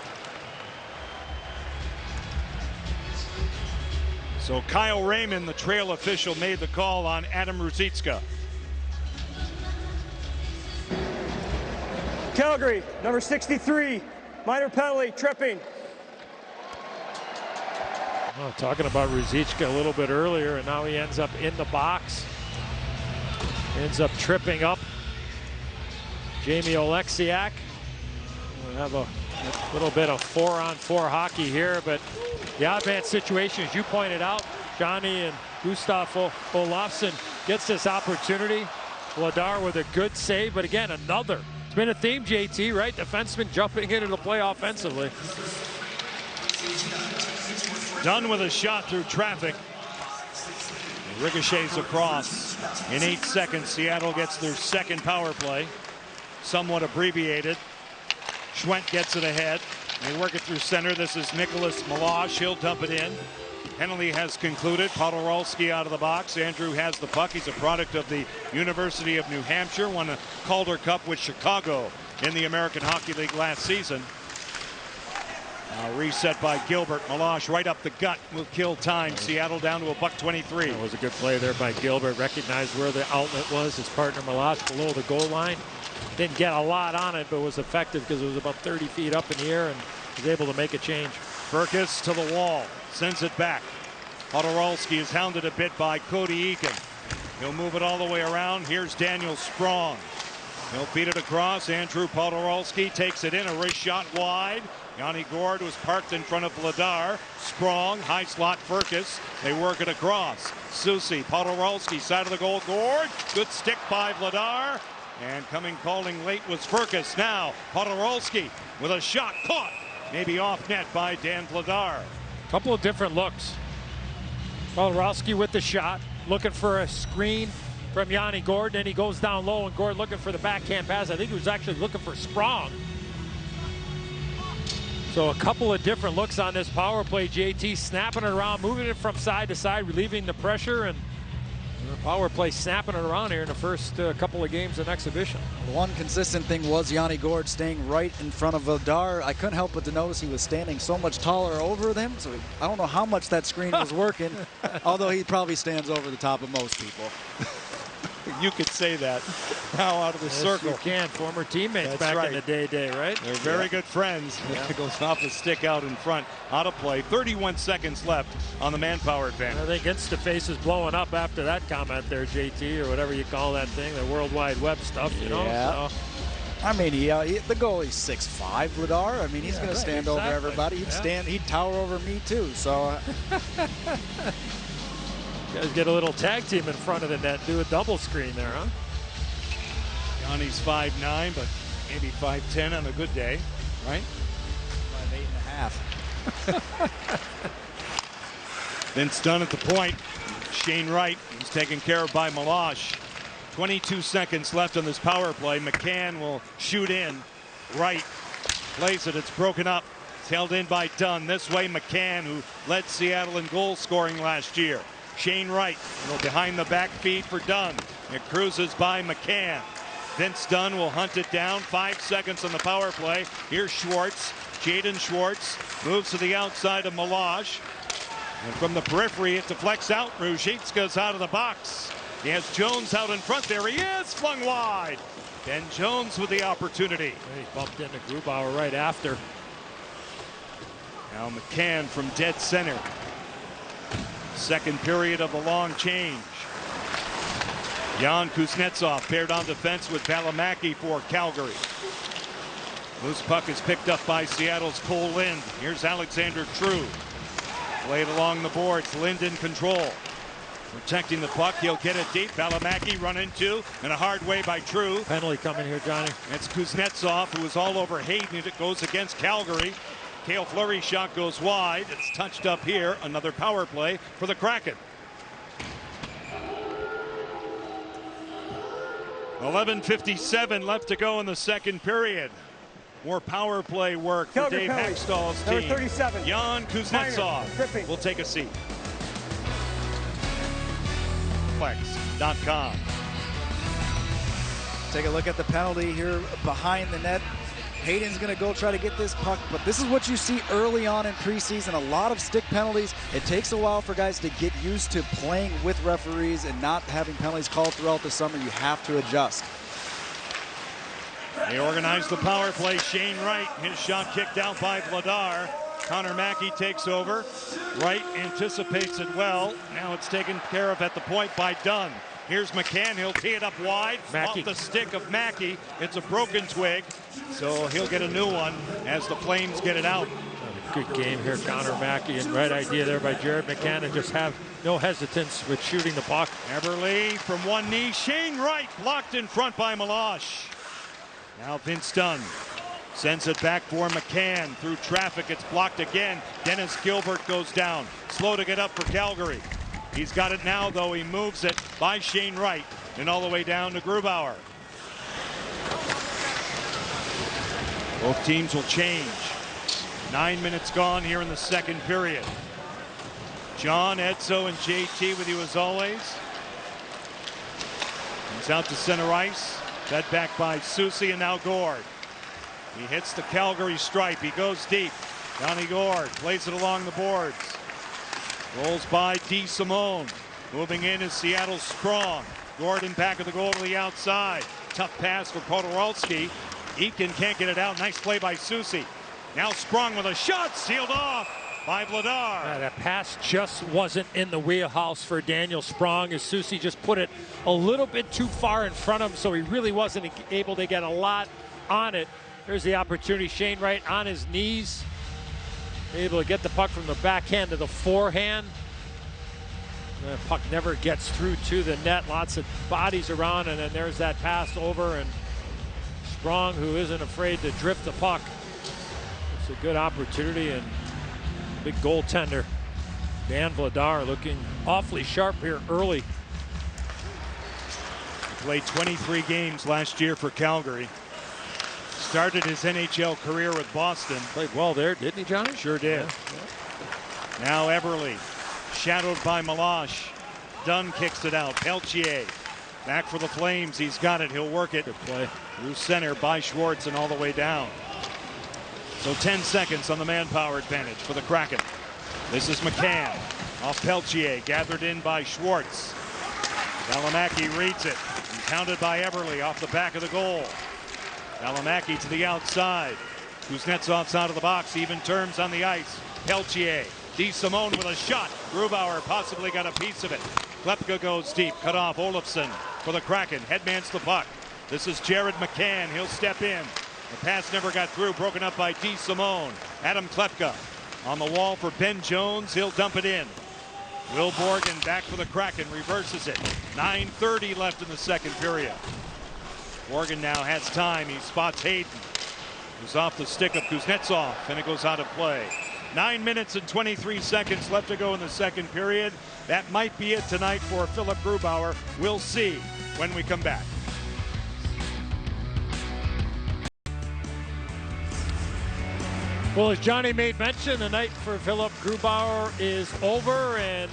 So Kyle Raymond, the trail official, made the call on Adam Ruzicka. Calgary, number 63, minor penalty, tripping. Well, talking about Ruzicka a little bit earlier, and now he ends up in the box. Ends up tripping up Jamie Oleksiak. We'll have a little bit of 4-on-4 hockey here, but the odd man situation, as you pointed out, Johnny and Gustav Olofsson gets this opportunity. Vladar with a good save, but again, another. It's been a theme, JT, right? Defenseman jumping into the play offensively. Done with a shot through traffic. It ricochets across. In 8 seconds, Seattle gets their second power play. Somewhat abbreviated. Schwendt gets it ahead. They work it through center. This is Nicholas Milosh. He'll dump it in. Penalty has concluded. Podorowski out of the box. Andrew has the puck. He's a product of the University of New Hampshire. Won a Calder Cup with Chicago in the American Hockey League last season. Reset by Gilbert. Milosh right up the gut will kill time. Seattle down to $1:23. That was a good play there by Gilbert. Recognized where the outlet was. His partner Milosh below the goal line. Didn't get a lot on it, but was effective because it was about 30 feet up in the air and was able to make a change. Furcus to the wall. Sends it back. Podorowski is hounded a bit by Cody Eakin. He'll move it all the way around. Here's Daniel Sprong. He'll feed it across. Andrew Podorowski takes it in. A wrist shot wide. Yanni Gourde was parked in front of Vladar. Sprong, high slot Furcus. They work it across. Soucy, Podorowski, side of the goal. Gourde. Good stick by Vladar. And calling late was Furcus. Now Podorowski with a shot caught. Maybe off net by Dan Vladar. Couple of different looks. Podorowski with the shot, looking for a screen from Yanni Gourde, and he goes down low, and Gourde looking for the backhand pass. I think he was actually looking for Sprong. So a couple of different looks on this power play. JT snapping it around, moving it from side to side, relieving the pressure, and the power play snapping it around here in the first couple of games in exhibition. One consistent thing was Yanni Gourde staying right in front of Vladar. I couldn't help but to notice he was standing so much taller over them, so I don't know how much that screen was working, although he probably stands over the top of most people. You could say that. Now out of the circle. You can. Former teammates back in the day, right? They're very good friends. It goes off a stick out in front, out of play. 31 seconds left on the manpower advantage. I think Instaface is blowing up after that comment there, JT, or whatever you call that thing, the World Wide Web stuff, you know? Yeah. So. I mean, the goalie's 6'5", Vladar. I mean, he's going to stand over everybody. He'd tower over me too. So. You guys get a little tag team in front of the net, do a double screen there, huh? Yanni's 5'9", but maybe 5'10" on a good day, right? 5'8.5". Vince Dunn at the point. Shane Wright is taken care of by Meloche. 22 seconds left on this power play. McCann will shoot in. Wright plays it. It's broken up. It's held in by Dunn. This way, McCann, who led Seattle in goal scoring last year. Shane Wright behind the back feed for Dunn. It cruises by McCann. Vince Dunn will hunt it down. 5 seconds on the power play. Here's Schwartz. Jaden Schwartz moves to the outside of Meloche. And from the periphery, it deflects out. Ruzicka's out of the box. He has Jones out in front. There he is, flung wide. Ben Jones with the opportunity. He bumped into Grubauer right after. Now McCann from dead center. Second period of the long change. Jan Kuznetsov paired on defense with Valimaki for Calgary. Loose puck is picked up by Seattle's Cole Lind. Here's Alexander True. Played along the boards. Lind in control. Protecting the puck. He'll get it deep. Valimaki run into in a hard way by True. Penalty coming here, Johnny. It's Kuznetsov, who is all over Hayden. It goes against Calgary. Cale Fleury shot goes wide. It's touched up here. Another power play for the Kraken. 11:57 left to go in the second period. More power play work for Dave Hextall's team. 37. Jan Kuznetsov will take a seat. Flex.com. Take a look at the penalty here behind the net. Hayden's going to go try to get this puck, but this is what you see early on in preseason. A lot of stick penalties. It takes a while for guys to get used to playing with referees and not having penalties called throughout the summer. You have to adjust. They organize the power play. Shane Wright, his shot kicked out by Vladar. Connor Mackey takes over. Wright anticipates it well. Now it's taken care of at the point by Dunn. Here's McCann. He'll tee it up wide. Mackey. Off the stick of Mackey. It's a broken twig, so he'll get a new one as the Flames get it out. Good game here, Connor Mackey, and right idea there by Jared McCann, and just have no hesitance with shooting the puck. Eberle from one knee. Shane Wright blocked in front by Meloche. Now Vince Dunn sends it back for McCann through traffic. It's blocked again. Dennis Gilbert goes down. Slow to get up for Calgary. He's got it now, though. He moves it by Shane Wright and all the way down to Grubauer. Both teams will change. 9 minutes gone here in the second period. John, Edzo, and JT with you as always. Comes out to center ice. Fed back by Soucy, and now Gourde. He hits the Calgary stripe. He goes deep. Yanni Gourde plays it along the boards. Rolls by DeSimone. Moving in is Seattle's Sprong. Gordon back of the goal to the outside. Tough pass for Podorowski. Eakin can't get it out. Nice play by Soucy. Now Sprong with a shot sealed off by Vladar. That pass just wasn't in the wheelhouse for Daniel Sprong, as Soucy just put it a little bit too far in front of him, so he really wasn't able to get a lot on it. There's the opportunity. Shane Wright on his knees, able to get the puck from the backhand to the forehand. The puck never gets through to the net. Lots of bodies around, and then there's that pass over, and Sprong, who isn't afraid to drift the puck. It's a good opportunity, and big goaltender Dan Vladar looking awfully sharp here early. He played 23 games last year for Calgary. Started his NHL career with Boston. Played well there, didn't he, Johnny? Sure did. Now Eberle, shadowed by Meloche. Dunn kicks it out. Peltier back for the Flames. He's got it. He'll work it. Good play. Through center by Schwartz and all the way down. So 10 seconds on the manpower advantage for the Kraken. This is McCann off Peltier, gathered in by Schwartz. Valimaki reads it. And counted by Eberle off the back of the goal. Valimaki to the outside. Kuznetsov's out of the box. Even terms on the ice. Peltier. DeSimone with a shot. Grubauer possibly got a piece of it. Klepka goes deep. Cut off Olofsson for the Kraken. Headmans the puck. This is Jared McCann. He'll step in. The pass never got through. Broken up by DeSimone. Adam Klepka on the wall for Ben Jones. He'll dump it in. Will Borgen back for the Kraken. Reverses it. 9:30 left in the second period. Borgen now has time. He spots Hayden, who's off the stick of Kuznetsov, and it goes out of play. 9 minutes and 23 seconds left to go in the second period. That might be it tonight for Philip Grubauer. We'll see when we come back. Well, as Johnny made mention, the night for Philip Grubauer is over, and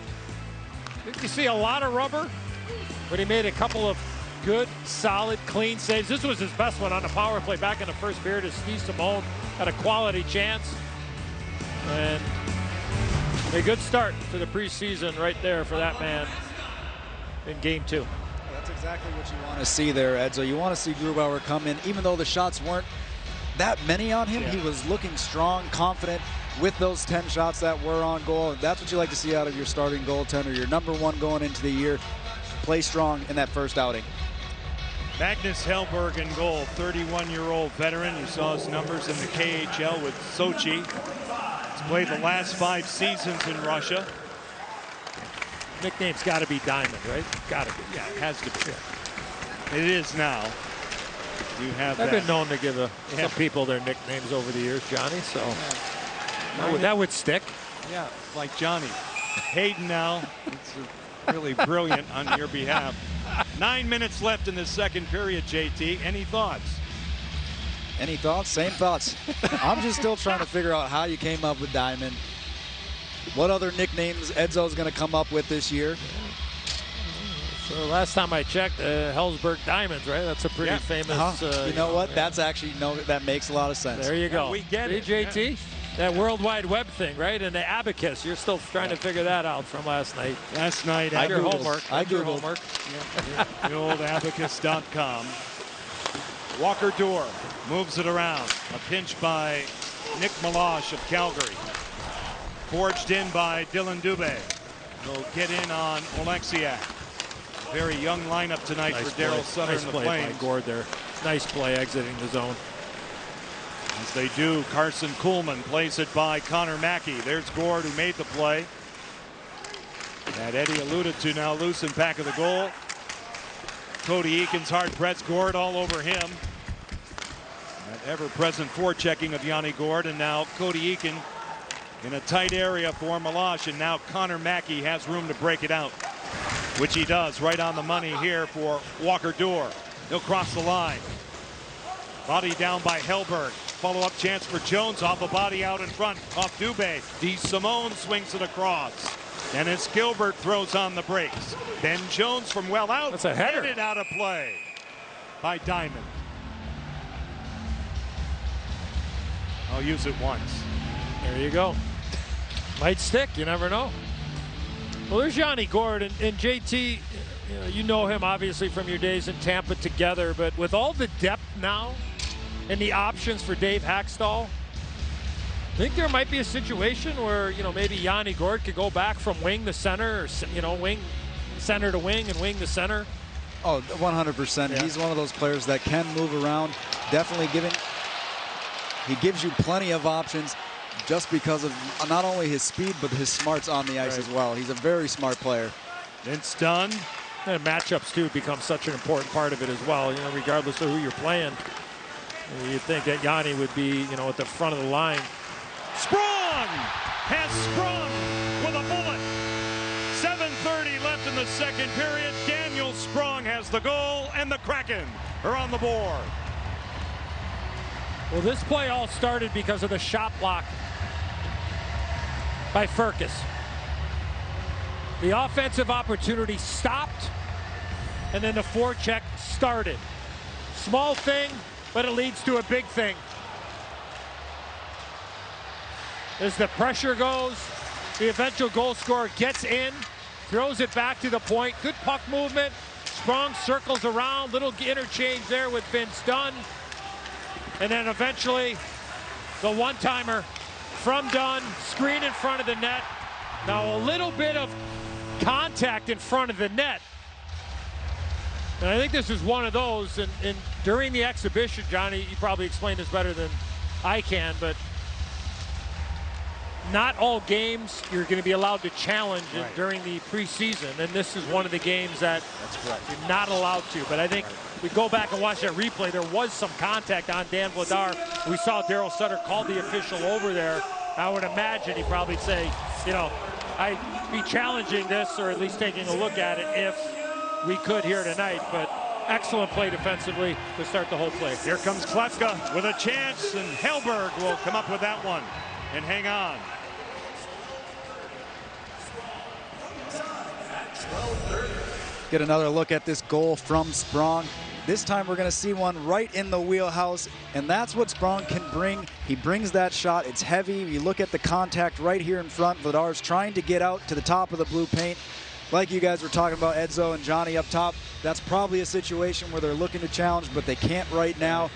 I think you see a lot of rubber, but he made a couple of good, solid, clean saves. This was his best one on the power play back in the first period as DeSimone had a quality chance. And a good start to the preseason right there for that man in game 2. That's exactly what you want to see there, Edzo. You want to see Grubauer come in, even though the shots weren't that many on him. He was looking strong, confident with those 10 shots that were on goal. And that's what you like to see out of your starting goaltender, your number one going into the year. Play strong in that first outing. Magnus Hellberg in goal, 31-year-old veteran. You saw his numbers in the KHL with Sochi. He's played the last 5 seasons in Russia. Nickname's got to be Diamond, right? Got to be. Yeah, it has to be. It is now. You have I've that. been known to give some people their nicknames over the years, Johnny, so that would stick. Yeah, like Johnny. Hayden now. It's really brilliant on your behalf. 9 minutes left in the second period, JT. Any thoughts? Any thoughts? Same thoughts. I'm just still trying to figure out how you came up with Diamond. What other nicknames Edzo's going to come up with this year? So last time I checked, Hellsberg Diamonds, right? That's a pretty famous. You know what? That's actually that makes a lot of sense. There you go. Yeah, we get it. JT. Yeah. That World Wide Web thing, right? And the abacus. You're still trying to figure that out from last night. Last night, I your Googled. homework. I Googled. Homework. The old abacus.com. Walker Duehr moves it around. A pinch by Nick Meloche of Calgary. Forged in by Dylan Dubé. He'll get in on Oleksiak. Very young lineup tonight nice for Daryl Sutter nice and the play Flames. By Gord there. Nice play exiting the zone. As they do, Carson Kuhlman plays it by Connor Mackey. There's Gord, who made the play. That Eddie alluded to now loose in back of the goal. Cody Eakin's hard press. Gord all over him. That ever-present forechecking of Yanni Gord, and now Cody Eakin in a tight area for Meloche, and now Connor Mackey has room to break it out, which he does right on the money here for Walker Duehr. He'll cross the line. Body down by Hellberg. Follow-up chance for Jones off a body out in front off Dubé. DeSimone swings it across. Dennis Gilbert throws on the brakes. Ben Jones from well out. That's a header. Headed out of play by Diamond. I'll use it once. There you go. Might stick. You never know. Well, there's Yanni Gord and JT. You know him obviously from your days in Tampa together, but with all the depth now and the options for Dave Hackstall, I think there might be a situation where, maybe Yanni Gord could go back from wing to center, or, wing center to wing and wing to center. Oh, 100%. Yeah. He's one of those players that can move around. Definitely he gives you plenty of options just because of not only his speed, but his smarts on the ice as well. He's a very smart player. Vince Dunn. And matchups, too, become such an important part of it as well, regardless of who you're playing. You'd think that Yanni would be, at the front of the line. Sprong has sprung with a bullet. 7:30 left in the second period. Daniel Sprong has the goal, and the Kraken are on the board. Well, this play all started because of the shot block by Furcus. The offensive opportunity stopped, and then the forecheck started. Small thing, but it leads to a big thing. As the pressure goes, the eventual goal scorer gets in, throws it back to the point. Good puck movement. Sprong circles around, little interchange there with Vince Dunn. And then eventually, the one-timer from Dunn, screen in front of the net. Now a little bit of contact in front of the net. And I think this is one of those, and during the exhibition, Johnny, you probably explained this better than I can, but not all games you're going to be allowed to challenge during the preseason, and this is one of the games that you're not allowed to. But I think we go back and watch that replay. There was some contact on Dan Vladar. We saw Daryl Sutter call the official over there. I would imagine he'd probably say, I'd be challenging this, or at least taking a look at it if we could here tonight. But excellent play defensively to start the whole play. Here comes Klefka with a chance, and Hellberg will come up with that one and hang on. Get another look at this goal from Sprong. This time we're going to see one right in the wheelhouse, and that's what Sprong can bring. He brings that shot. It's heavy. You look at the contact right here in front. Vladar's trying to get out to the top of the blue paint. Like you guys were talking about, Edzo and Johnny up top, that's probably a situation where they're looking to challenge, but they can't right now.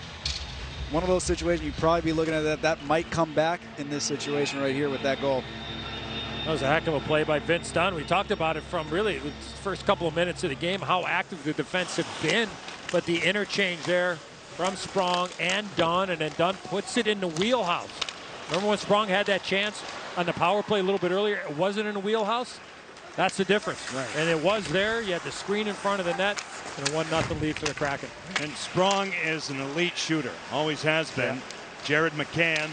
One of those situations you'd probably be looking at that might come back in this situation right here with that goal. That was a heck of a play by Vince Dunn. We talked about it from really the first couple of minutes of the game, how active the defense had been, but the interchange there from Sprong and Dunn, and then Dunn puts it in the wheelhouse. Remember when Sprong had that chance on the power play a little bit earlier? It wasn't in the wheelhouse. That's the difference. Right. And it was there. You had the screen in front of the net, and a 1-0 lead for the Kraken. And Sprong is an elite shooter. Always has been. Yeah. Jared McCann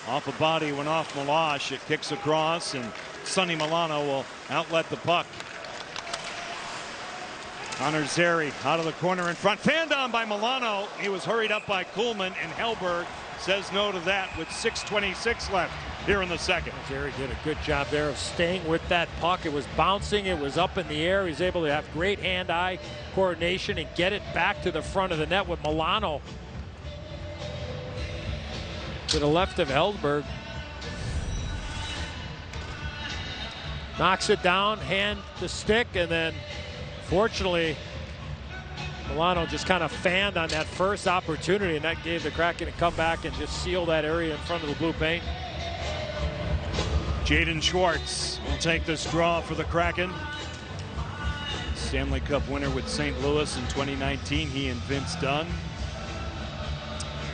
off a body, went off Malash. It kicks across, and Sonny Milano will outlet the puck. Connor Zary out of the corner in front. Fanned on by Milano. He was hurried up by Kuhlman, and Hellberg says no to that with 6:26 left here in the second. Zary did a good job there of staying with that puck. It was bouncing. It was up in the air. He was able to have great hand-eye coordination and get it back to the front of the net with Milano to the left of Hellberg. Knocks it down, hand the stick, and then fortunately Milano just kind of fanned on that first opportunity, and that gave the Kraken a comeback and just seal that area in front of the blue paint. Jaden Schwartz will take this draw for the Kraken. Stanley Cup winner with St. Louis in 2019, he and Vince Dunn.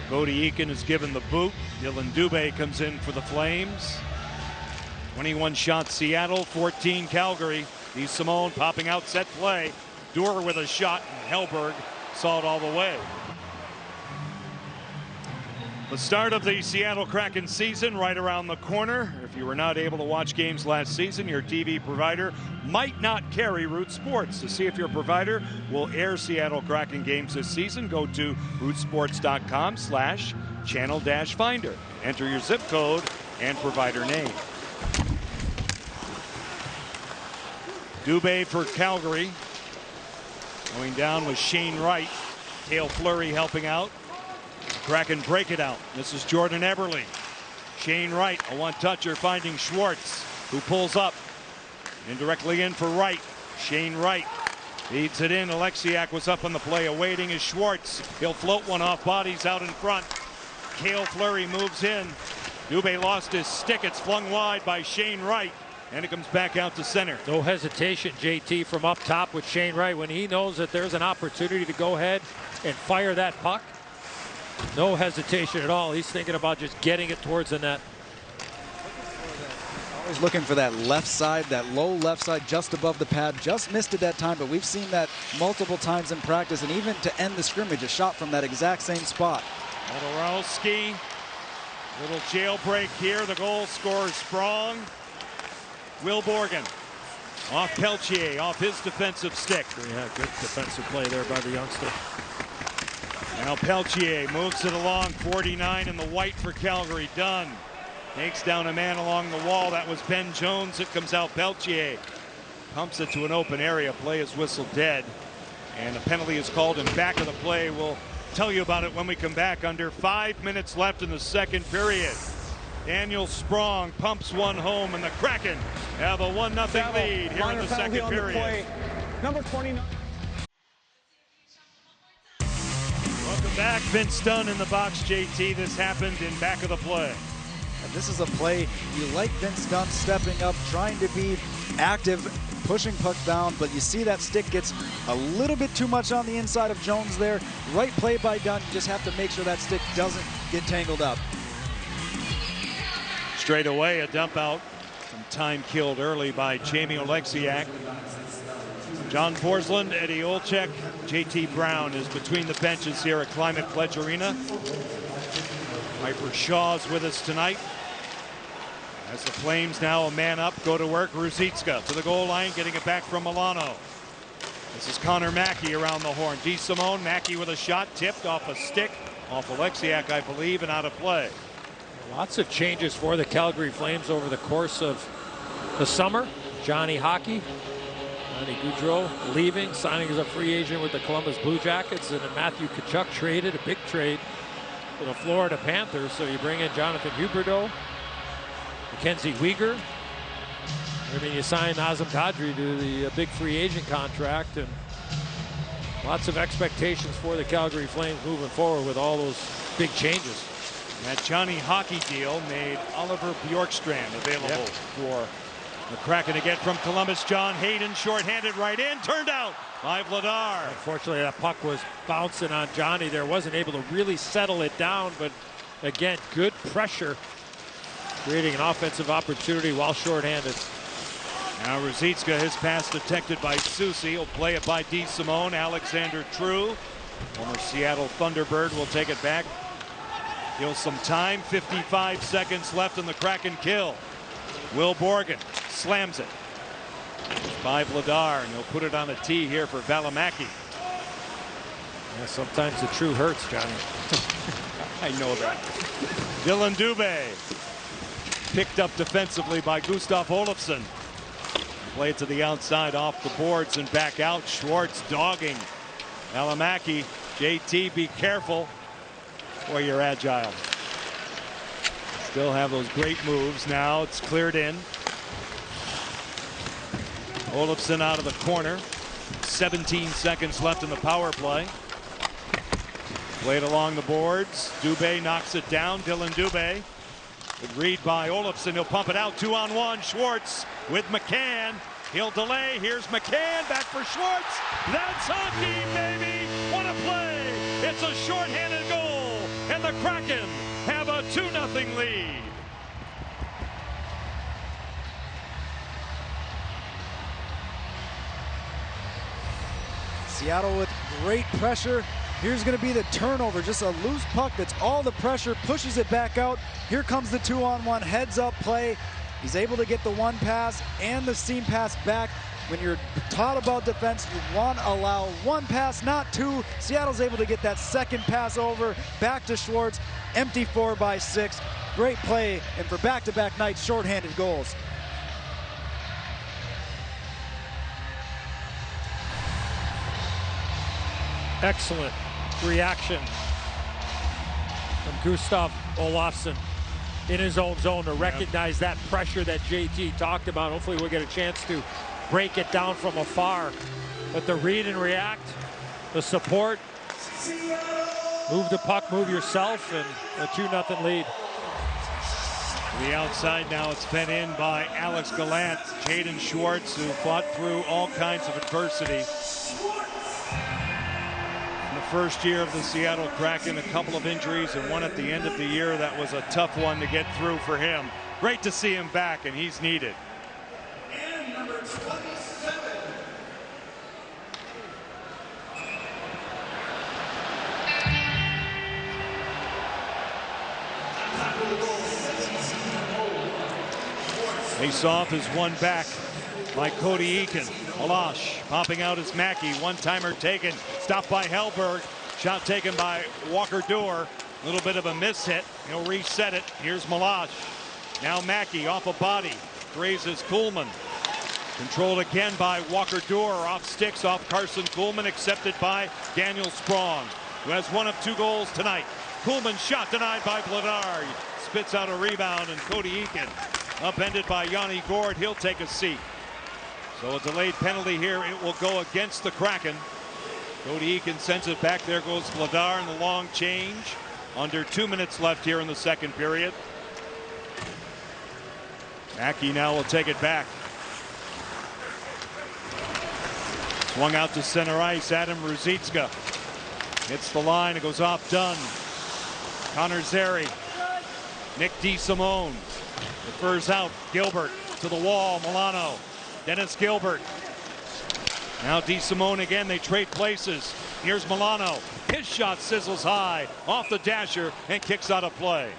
Cody Eakin is given the boot. Dylan Dubé comes in for the Flames. 21 shots Seattle, 14 Calgary. DeSimone popping out set play. Duer with a shot, and Hellberg saw it all the way. The start of the Seattle Kraken season right around the corner. If you were not able to watch games last season, your TV provider might not carry Root Sports. To see if your provider will air Seattle Kraken games this season, go to rootsports.com/channel-finder. Enter your zip code and provider name. Dubé for Calgary. Going down with Shane Wright. Cale Fleury helping out. Kraken break it out. This is Jordan Eberle. Shane Wright, a one-toucher, finding Schwartz, who pulls up. Indirectly in for Wright. Shane Wright feeds it in. Oleksiak was up on the play, awaiting is Schwartz. He'll float one off bodies out in front. Cale Fleury moves in. Dubé lost his stick. It's flung wide by Shane Wright. And it comes back out to center. No hesitation, JT, from up top with Shane Wright when he knows that there's an opportunity to go ahead and fire that puck. No hesitation at all. He's thinking about just getting it towards the net. Always looking for that left side, that low left side just above the pad. Just missed it that time, but we've seen that multiple times in practice. And even to end the scrimmage, a shot from that exact same spot. Motorowski, little jailbreak here. The goal scorer Sprong. Will Borgen off Peltier, off his defensive stick. Yeah, good defensive play there by the youngster. Now Peltier moves it along, 49 in the white for Calgary. Dunn takes down a man along the wall. That was Ben Jones. It comes out Peltier. Pumps it to an open area. Play is whistled dead. And a penalty is called in back of the play. We'll tell you about it when we come back. Under 5 minutes left in the second period. Daniel Sprong pumps one home, and the Kraken have a 1-0 lead here in the second period. Number 29. Welcome back. Vince Dunn in the box, JT. This happened in back of the play. And this is a play you like Vince Dunn stepping up, trying to be active, pushing puck down, but you see that stick gets a little bit too much on the inside of Jones there. Right play by Dunn. You just have to make sure that stick doesn't get tangled up. Straight away, a dump out. Some time killed early by Jamie Oleksiak. John Forsland, Eddie Olczyk, JT Brown is between the benches here at Climate Pledge Arena. Piper Shaw's with us tonight. As the Flames now a man up, go to work. Ruzicka to the goal line, getting it back from Milano. This is Connor Mackey around the horn. DeSimone, Mackey with a shot, tipped off a stick, off Oleksiak, I believe, and out of play. Lots of changes for the Calgary Flames over the course of the summer. Johnny Hockey, Johnny Gaudreau leaving, signing as a free agent with the Columbus Blue Jackets, and then Matthew Tkachuk traded, a big trade to the Florida Panthers. So you bring in Jonathan Huberdeau, Mackenzie Weegar. I mean, you sign Nazem Kadri to the big free agent contract, and lots of expectations for the Calgary Flames moving forward with all those big changes. That Johnny Hockey deal made Oliver Bjorkstrand available for the Kraken again from Columbus. John Hayden shorthanded right in, turned out by Vladar. Unfortunately, that puck was bouncing on Johnny there. Wasn't able to really settle it down, but again, good pressure, creating an offensive opportunity while shorthanded. Now Ruzicka, his pass detected by Soucy. He'll play it by DeSimone. Alexander True, former Seattle Thunderbird, will take it back. Kill some time. 55 seconds left in the Kraken kill. Will Borgen slams it by Vladar, and he'll put it on a tee here for Valimaki. Yeah, sometimes the true hurts, Johnny. I know that. Dylan Dubé picked up defensively by Gustav Olofsson. Play it to the outside off the boards and back out. Schwartz dogging Valimaki. JT, be careful. Boy, you're agile. Still have those great moves. Now it's cleared in. Olofsson out of the corner. 17 seconds left in the power play. Played along the boards. Dubé knocks it down. Dylan Dubé. Good read by Olofsson. He'll pump it out. 2-on-1. Schwartz with McCann. He'll delay. Here's McCann. Back for Schwartz. That's hockey, baby. What a play. It's a shorthanded goal. And the Kraken have a 2-0 lead. Seattle with great pressure. Here's going to be the turnover. Just a loose puck that's all the pressure, pushes it back out. Here comes the 2-on-1 heads-up play. He's able to get the one pass and the seam pass back. When you're taught about defense, you want to allow one pass, not two. Seattle's able to get that second pass over, back to Schwartz, empty 4x6. Great play, and for back-to-back nights, shorthanded goals. Excellent reaction from Gustav Olofsson in his own zone to recognize that pressure that JT talked about. Hopefully we'll get a chance to break it down from afar. But the read and react, the support, move the puck, move yourself, and a 2-0 lead. The outside now, it's fed in by Alex Gallant. Jaden Schwartz, who fought through all kinds of adversity. In the first year of the Seattle Kraken, a couple of injuries and one at the end of the year. That was a tough one to get through for him. Great to see him back, and he's needed. And number 27. Face-off is won back by Cody Eakin. Malash popping out as Mackey. One-timer taken. Stopped by Hellberg. Shot taken by Walker Duehr. A little bit of a miss hit. He'll reset it. Here's Malash. Now Mackey off a body. Grazes Kuhlman. Controlled again by Walker Duehr. Off sticks off Carson Kuhlman. Accepted by Daniel Sprong, who has one of 2 goals tonight. Kuhlman shot denied by Vladar. Spits out a rebound, and Cody Eakin upended by Yanni Gourde. He'll take a seat. So a delayed penalty here. It will go against the Kraken. Cody Eakin sends it back. There goes Vladar in the long change. Under 2 minutes left here in the second period. Mackey now will take it back. Swung out to center ice. Adam Ruzicka hits the line. It goes off Dunn. Connor Zary. Nick DeSimone. Defers out. Gilbert to the wall. Milano. Dennis Gilbert. Now DeSimone again. They trade places. Here's Milano. His shot sizzles high off the dasher and kicks out of play.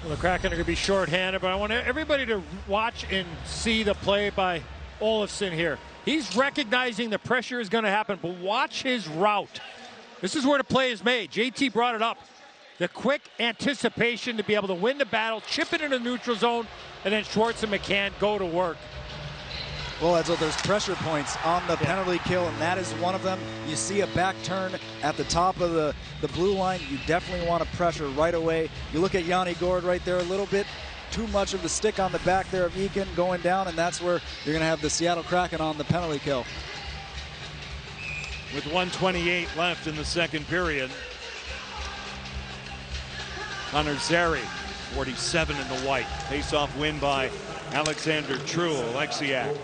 Well, the Kraken are going to be shorthanded, but I want everybody to watch and see the play by Olofsson here. He's recognizing the pressure is going to happen, but watch his route. This is where the play is made. JT brought it up. The quick anticipation to be able to win the battle, chip it in the neutral zone, and then Schwartz and McCann go to work. Well, Edzo, there's pressure points on the penalty kill, and that is one of them. You see a back turn at the top of the blue line. You definitely want to pressure right away. You look at Yanni Gourde right there, a little bit too much of the stick on the back there of Eakin going down, and that's where you're going to have the Seattle Kraken on the penalty kill. With 1:28 left in the second period. Connor Zary, 47 in the white. Face-off win by Alexander True. Oleksiak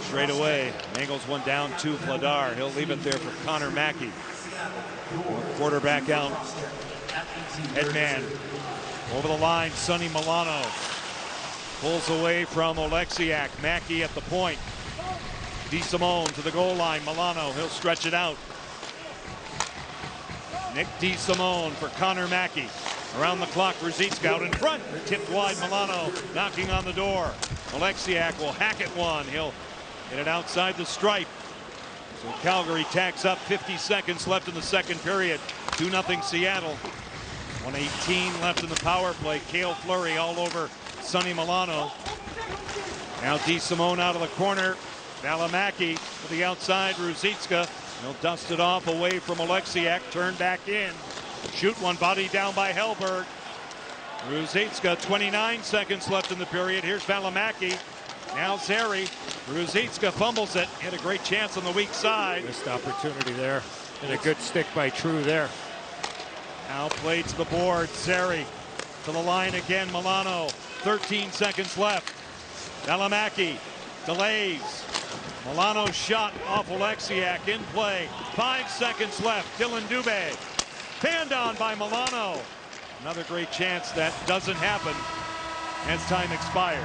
straight away angles one down to Vladar. He'll leave it there for Connor Mackey. Quarterback out. Headman over the line. Sonny Milano pulls away from Oleksiak. Mackey at the point. DeSimone to the goal line. Milano, he'll stretch it out. Nick DeSimone for Connor Mackey. Around the clock, Ruzicka out in front. Tipped wide, Milano knocking on the door. Oleksiak will hack it one. He'll get it outside the stripe. So Calgary tacks up. 50 seconds left in the second period. 2-0 Seattle. 1:18 left in the power play. Cale Fleury all over Sonny Milano. Now DeSimone out of the corner. Valimaki to the outside. Ruzicka. He'll dust it off away from Oleksiak. Turn back in. Shoot one, body down by Hellberg. Ruzicka, 29 seconds left in the period. Here's Valimaki. Now Zary. Ruzicka fumbles it. Had a great chance on the weak side. Missed opportunity there. And a good stick by True there. Now played to the board. Zary to the line again. Milano. 13 seconds left. Valimaki delays. Milano shot off Oleksiak in play. 5 seconds left. Dylan Dubé. Fanned on by Milano. Another great chance that doesn't happen as time expires.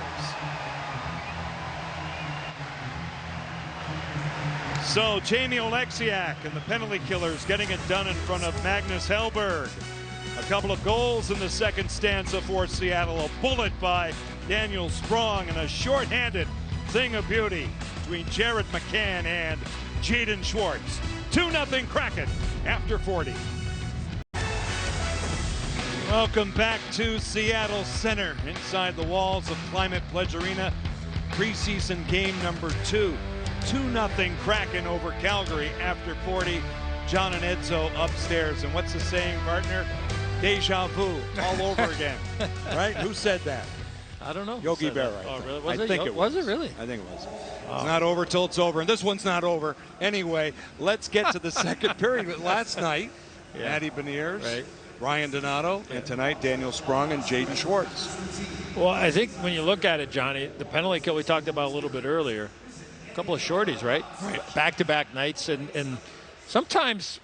So Jamie Oleksiak and the penalty killers getting it done in front of Magnus Hellberg. A couple of goals in the second stanza for Seattle. A bullet by Daniel Sprong and a shorthanded thing of beauty between Jared McCann and Jaden Schwartz. 2-0 Kraken after 40. Welcome back to Seattle Center inside the walls of Climate Pledge Arena. Preseason game number 2. 2-0 Kraken over Calgary after 40. John and Edzo upstairs. And what's the saying, partner? Deja vu all over again. Right? Who said that? I don't know. Yogi Berra. Oh, really? I think it was. Was it really? I think it was. It's not over till it's over. And this one's not over. Anyway, let's get to the second period. Last night, Matty Beniers Ryan Donato, and tonight Daniel Sprong and Jaden Schwartz. Well, I think when you look at it, Johnny, the penalty kill we talked about a little bit earlier, a couple of shorties, right? Back-to-back nights, and sometimes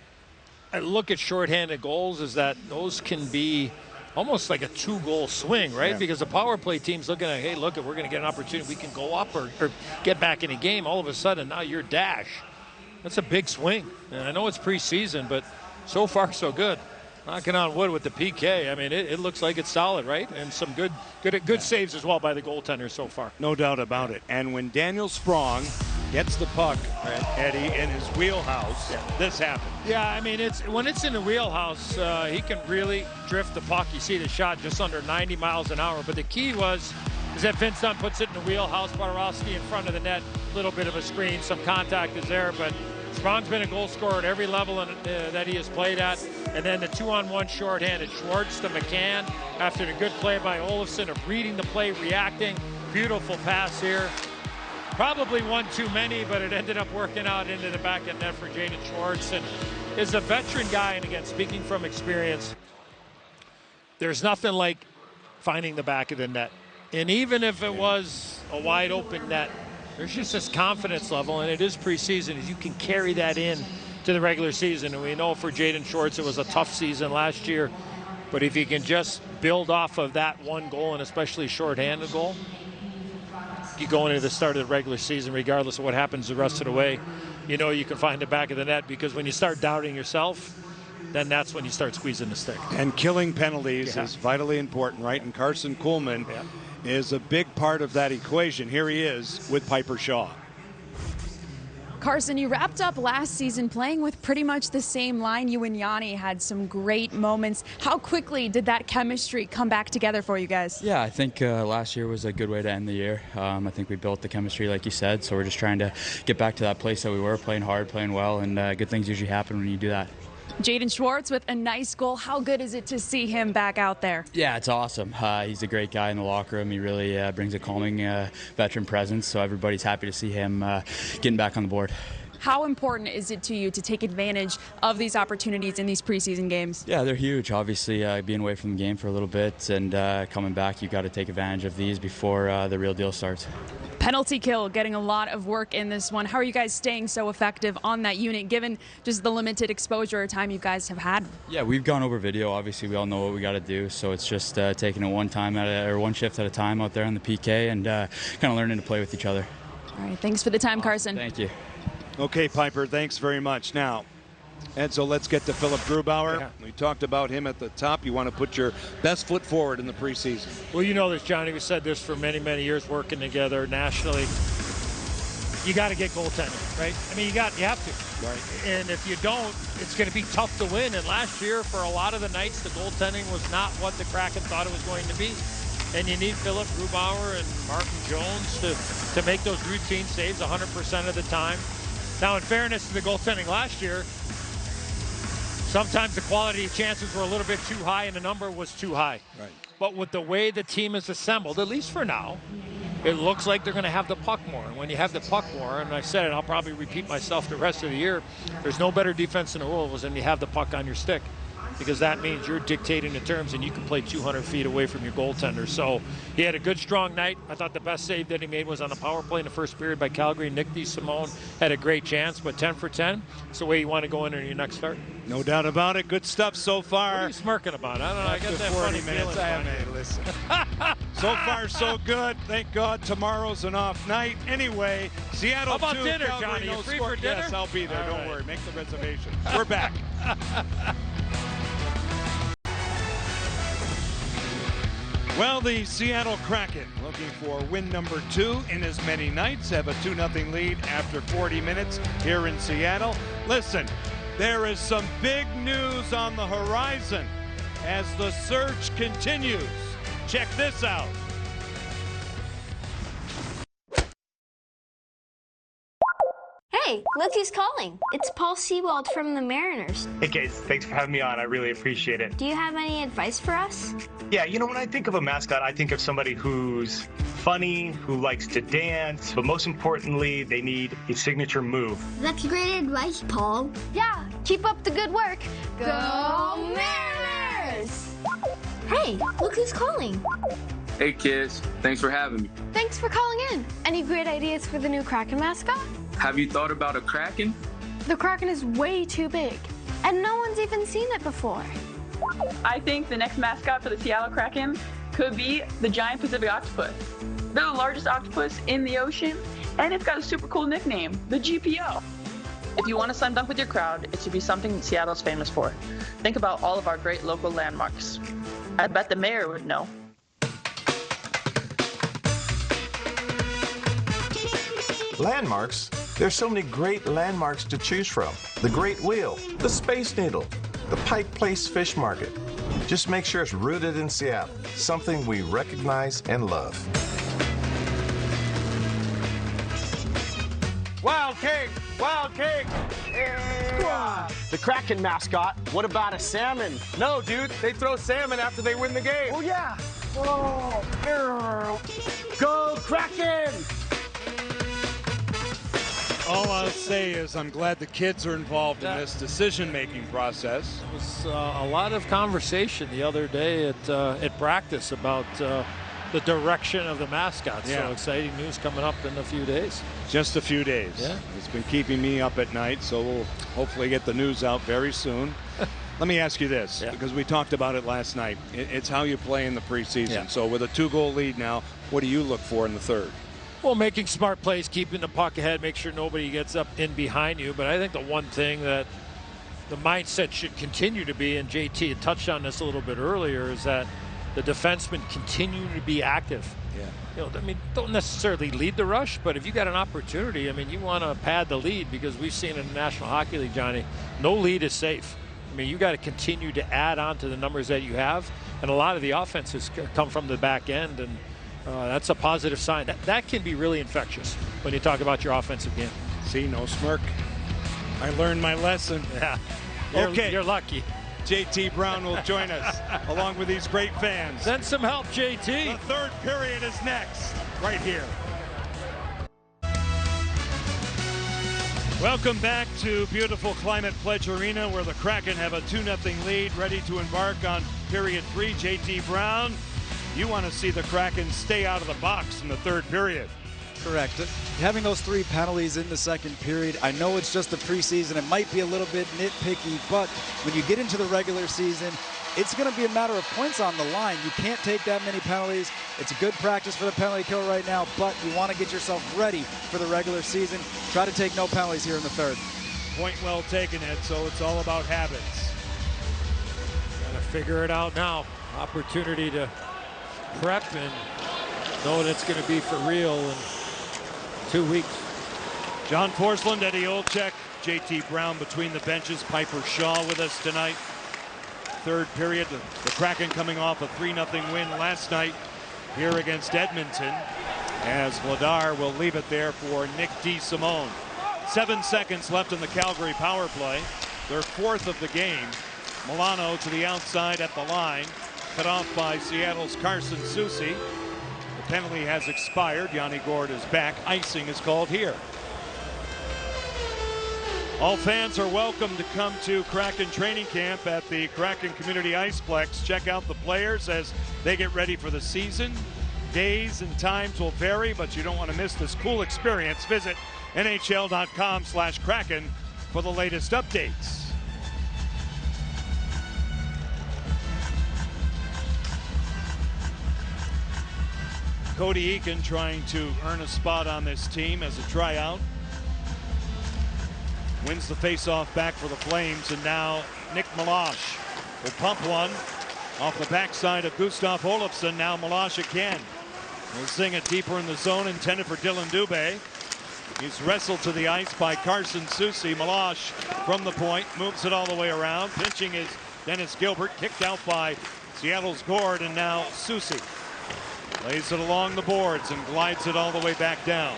I look at shorthanded goals is that those can be almost like a 2-goal swing, right? Yeah. Because the power play team's looking at, hey, look, if we're going to get an opportunity, we can go up or get back in a game. All of a sudden, now you're dash. That's a big swing. And I know it's preseason, but so far so good. Knocking on wood with the PK. I mean, it looks like it's solid, right? And some good saves as well by the goaltender so far. No doubt about it. And when Daniel Sprong gets the puck, Eddie, in his wheelhouse, this happens. Yeah, I mean, when it's in the wheelhouse, he can really drift the puck. You see the shot just under 90 miles an hour. But the key is that Vince Dunn puts it in the wheelhouse. Borowski in front of the net, a little bit of a screen, some contact is there, but Sprong's been a goal scorer at every level that he has played at. And then the 2-on-1 shorthanded Schwartz to McCann after the good play by Olofsson of reading the play, reacting. Beautiful pass here. Probably one too many, but it ended up working out into the back of net for Jaden Schwartz. And is a veteran guy, and again, speaking from experience, there's nothing like finding the back of the net. And even if it was a wide open net, there's just this confidence level, and it is preseason, as you can carry that in to the regular season. And we know for Jaden Schwartz, it was a tough season last year. But if you can just build off of that one goal, and especially shorthanded goal, you go into the start of the regular season, regardless of what happens the rest of the way, you know you can find the back of the net, because when you start doubting yourself, then that's when you start squeezing the stick. And killing penalties is vitally important, right? And Carson Kuhlman is a big part of that equation. Here he is with Piper Shaw. Carson, you wrapped up last season playing with pretty much the same line. You and Yanni had some great moments. How quickly did that chemistry come back together for you guys? Yeah, I think last year was a good way to end the year. I think we built the chemistry like you said, so we're just trying to get back to that place that we were, playing hard, playing well, and good things usually happen when you do that. Jaden Schwartz with a nice goal. How good is it to see him back out there? Yeah, it's awesome. He's a great guy in the locker room. He really brings a calming veteran presence, so everybody's happy to see him getting back on the board. How important is it to you to take advantage of these opportunities in these preseason games? Yeah, they're huge. Obviously, being away from the game for a little bit and coming back, you've got to take advantage of these before the real deal starts. Penalty kill getting a lot of work in this one. How are you guys staying so effective on that unit, given just the limited exposure or time you guys have had? Yeah, we've gone over video. Obviously, we all know what we got to do, so it's just taking it one shift at a time out there on the PK and kind of learning to play with each other. All right, thanks for the time, Carson. Thank you. Okay, Piper, thanks very much. Now, and so let's get to Philip Grubauer. Yeah. We talked about him at the top. You want to put your best foot forward in the preseason. Well, you know this, Johnny. We said this for many, many years working together nationally. You got to get goaltending, right? I mean, you have to. Right. And if you don't, it's going to be tough to win. And last year, for a lot of the nights, the goaltending was not what the Kraken thought it was going to be. And you need Philip Grubauer and Martin Jones to make those routine saves 100% of the time. Now, in fairness to the goaltending last year, sometimes the quality of chances were a little bit too high and the number was too high. Right. But with the way the team is assembled, at least for now, it looks like they're going to have the puck more. And when you have the puck more, and I said it, I'll probably repeat myself the rest of the year, there's no better defense in the world than you have the puck on your stick. Because that means you're dictating the terms and you can play 200 feet away from your goaltender. So he had a good, strong night. I thought the best save that he made was on a power play in the first period by Calgary. Nick DeSimone had a great chance, but 10 for 10. It's the way you want to go into your next start. No doubt about it. Good stuff so far. What are you smirking about? I don't know. I got that 40 minutes. Listen. So far, so good. Thank God tomorrow's an off night. Anyway, Seattle 2, How about dinner, Calgary, Johnny? no You free score. for dinner? Yes, I'll be there. All Don't right. worry. Make the reservation. We're back. Well, the Seattle Kraken looking for win number 2 in as many nights, have a 2-0 lead after 40 minutes here in Seattle. Listen, there is some big news on the horizon as the search continues. Check this out. Hey, look who's calling. It's Paul Sewald from the Mariners. Hey guys, thanks for having me on. I really appreciate it. Do you have any advice for us? Yeah, you know, when I think of a mascot, I think of somebody who's funny, who likes to dance, but most importantly, they need a signature move. That's great advice, Paul. Yeah, keep up the good work. Go Mariners! Hey, look who's calling. Hey kids, thanks for having me. Thanks for calling in. Any great ideas for the new Kraken mascot? Have you thought about a Kraken? The Kraken is way too big, and no one's even seen it before. I think the next mascot for the Seattle Kraken could be the giant Pacific octopus. They're the largest octopus in the ocean, and it's got a super cool nickname, the GPO. If you want to slam dunk with your crowd, it should be something that Seattle's famous for. Think about all of our great local landmarks. I bet the mayor would know. Landmarks? There's so many great landmarks to choose from. The Great Wheel, the Space Needle, the Pike Place Fish Market. Just make sure it's rooted in Seattle, something we recognize and love. Wild King! Wild King! Yeah. The Kraken mascot. What about a salmon? No, dude. They throw salmon after they win the game. Oh, yeah. Oh. Go Kraken! All I'll say is I'm glad the kids are involved in this decision-making process. There was a lot of conversation the other day at practice about the direction of the mascot. Yeah. So exciting news coming up in a few days. Just a few days. Yeah. It's been keeping me up at night, so we'll hopefully get the news out very soon. Let me ask you this, because we talked about it last night. It's how you play in the preseason. Yeah. So with a 2-goal lead now, what do you look for in the third? Well, making smart plays, keeping the puck ahead, make sure nobody gets up in behind you. But I think the one thing that the mindset should continue to be, and JT had touched on this a little bit earlier, is that the defensemen continue to be active. Yeah. You know, I mean, don't necessarily lead the rush, but if you got an opportunity, I mean, you want to pad the lead, because we've seen in the National Hockey League, Johnny, no lead is safe. I mean, you got to continue to add on to the numbers that you have, and a lot of the offenses come from the back end, and that's a positive sign. That can be really infectious when you talk about your offensive game. See, no smirk. I learned my lesson. Yeah. You're lucky. JT Brown will join us along with these great fans. Send some help, JT. The third period is next, right here. Welcome back to beautiful Climate Pledge Arena, where the Kraken have a 2-0 lead, ready to embark on period 3. JT Brown, you want to see the Kraken stay out of the box in the third period. Correct. Having those 3 penalties in the second period, I know it's just the preseason. It might be a little bit nitpicky, but when you get into the regular season, it's going to be a matter of points on the line. You can't take that many penalties. It's a good practice for the penalty kill right now, but you want to get yourself ready for the regular season. Try to take no penalties here in the third. Point well taken, Ed, so it's all about habits. Got to figure it out now. Opportunity to prep and know that it's going to be for real in 2 weeks. John Forsland, Eddie Olczyk, JT Brown between the benches, Piper Shaw with us tonight. Third period, the Kraken coming off a 3-0 win last night here against Edmonton, as Vladar will leave it there for Nick DeSimone. 7 seconds left in the Calgary power play, their 4th of the game. Milano to the outside at the line, cut off by Seattle's Carson Soucy. The penalty has expired. Yanni Gourde is back. Icing is called here. All fans are welcome to come to Kraken training camp at the Kraken Community Iceplex. Check out the players as they get ready for the season. Days and times will vary, but you don't want to miss this cool experience. Visit NHL.com/Kraken for the latest updates. Cody Eakin trying to earn a spot on this team as a tryout. Wins the faceoff back for the Flames, and now Nick Milosh will pump one off the backside of Gustav Olofsson. Now Milosh again. He'll sing it deeper in the zone, intended for Dylan Dubé. He's wrestled to the ice by Carson Soucy. Milosh from the point, moves it all the way around. Pinching is Dennis Gilbert, kicked out by Seattle's Gourde, and now Soucy lays it along the boards and glides it all the way back down.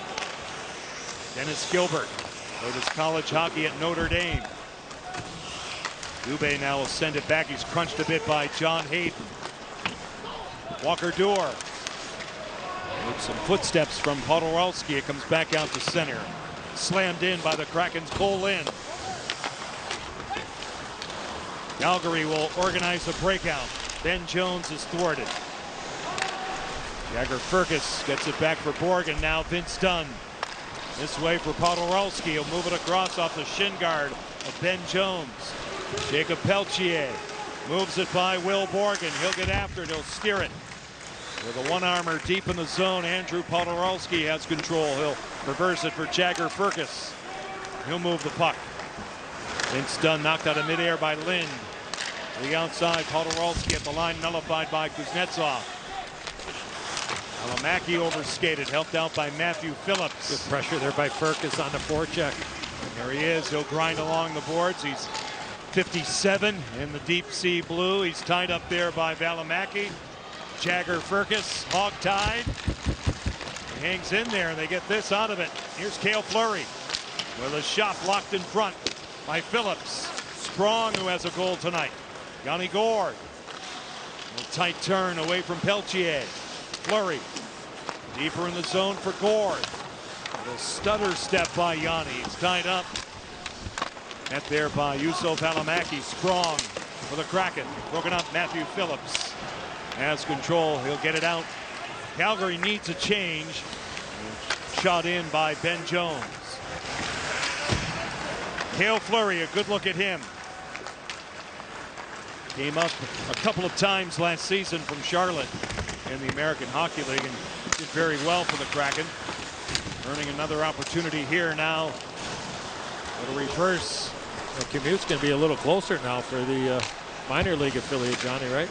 Dennis Gilbert played his college hockey at Notre Dame. Dubé now will send it back. He's crunched a bit by John Hayden. Walker Duehr with some footsteps from Podorowski. It comes back out to center. Slammed in by the Kraken's Cole Lynn. Calgary will organize a breakout. Ben Jones is thwarted. Jagger Fergus gets it back for Borgen. Now Vince Dunn. This way for Podolski. He'll move it across off the shin guard of Ben Jones. Jacob Peltier moves it by Will Borgen. He'll get after it. He'll steer it. With a one-armer deep in the zone, Andrew Podolski has control. He'll reverse it for Jagger Fergus. He'll move the puck. Vince Dunn knocked out of midair by Lind. The outside, Podolski at the line, nullified by Kuznetsov. Valimaki overskated, helped out by Matthew Phillips. Good pressure there by Fergus on the forecheck. There he is. He'll grind along the boards. He's 57 in the deep sea blue. He's tied up there by Valimaki. Jagger Fergus, hog-tied. He hangs in there, and they get this out of it. Here's Cale Fleury with a shot blocked in front by Phillips. Sprong, who has a goal tonight. Yanni Gourde. A tight turn away from Peltier. Fleury deeper in the zone for Gourde. A stutter step by Yanni. He's tied up. Net there by Juuso Valimaki. Sprong for the Kraken. Broken up. Matthew Phillips has control. He'll get it out. Calgary needs a change. Shot in by Ben Jones. Cale Fleury, a good look at him. Came up a couple of times last season from Charlotte in the American Hockey League and did very well for the Kraken. Earning another opportunity here now. What a reverse. The commute's going to be a little closer now for the minor league affiliate, Johnny, right?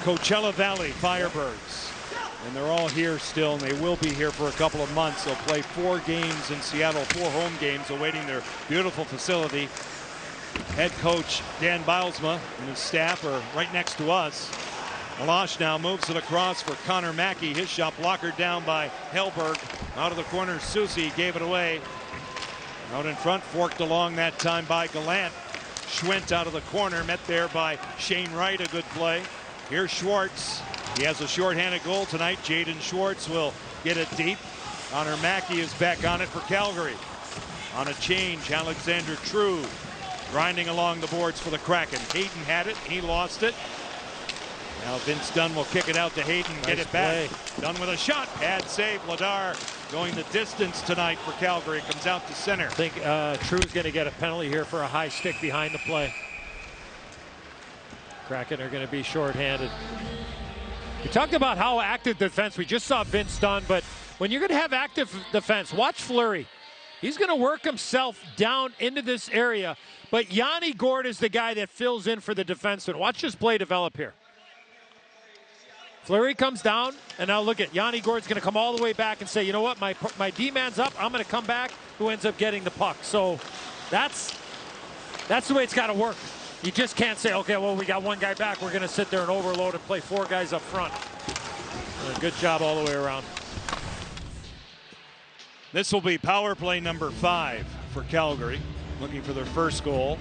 Coachella Valley Firebirds. And they're all here still, and they will be here for a couple of months. They'll play 4 games in Seattle, 4 home games awaiting their beautiful facility. Head coach Dan Bilesma and his staff are right next to us. Malash now moves it across for Connor Mackey. His shot blockered down by Hellberg. Out of the corner, Susie gave it away. Out in front, forked along that time by Gallant. Schwint out of the corner, met there by Shane Wright, a good play. Here's Schwartz. He has a shorthanded goal tonight. Jaden Schwartz will get it deep. Connor Mackey is back on it for Calgary. On a change, Alexander True grinding along the boards for the Kraken. Hayden had it. He lost it. Now Vince Dunn will kick it out to Hayden. Get it back. Dunn with a shot. Pad save. Ladar going the distance tonight for Calgary. Comes out to center. I think True's going to get a penalty here for a high stick behind the play. Kraken are going to be shorthanded. We talked about how active defense. We just saw Vince Dunn, but when you're going to have active defense, watch Fleury. He's going to work himself down into this area, but Yanni Gourde is the guy that fills in for the defenseman. Watch this play develop here. Fleury comes down, and now look at Yanni Gourde's going to come all the way back and say, you know what, my D-man's up. I'm going to come back. Who ends up getting the puck? So that's the way it's got to work. You just can't say, okay, well, we got one guy back. We're going to sit there and overload and play 4 guys up front. Good job all the way around. This will be power play number 5 for Calgary, looking for their first goal.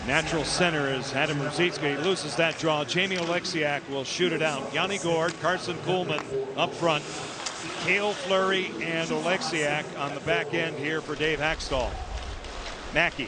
Natural center is Adam Ruzicka. He loses that draw. Jamie Oleksiak will shoot it out. Yanni Gourde, Carson Kuhlman up front. Cale Fleury and Oleksiak on the back end here for Dave Haxtell. Mackey,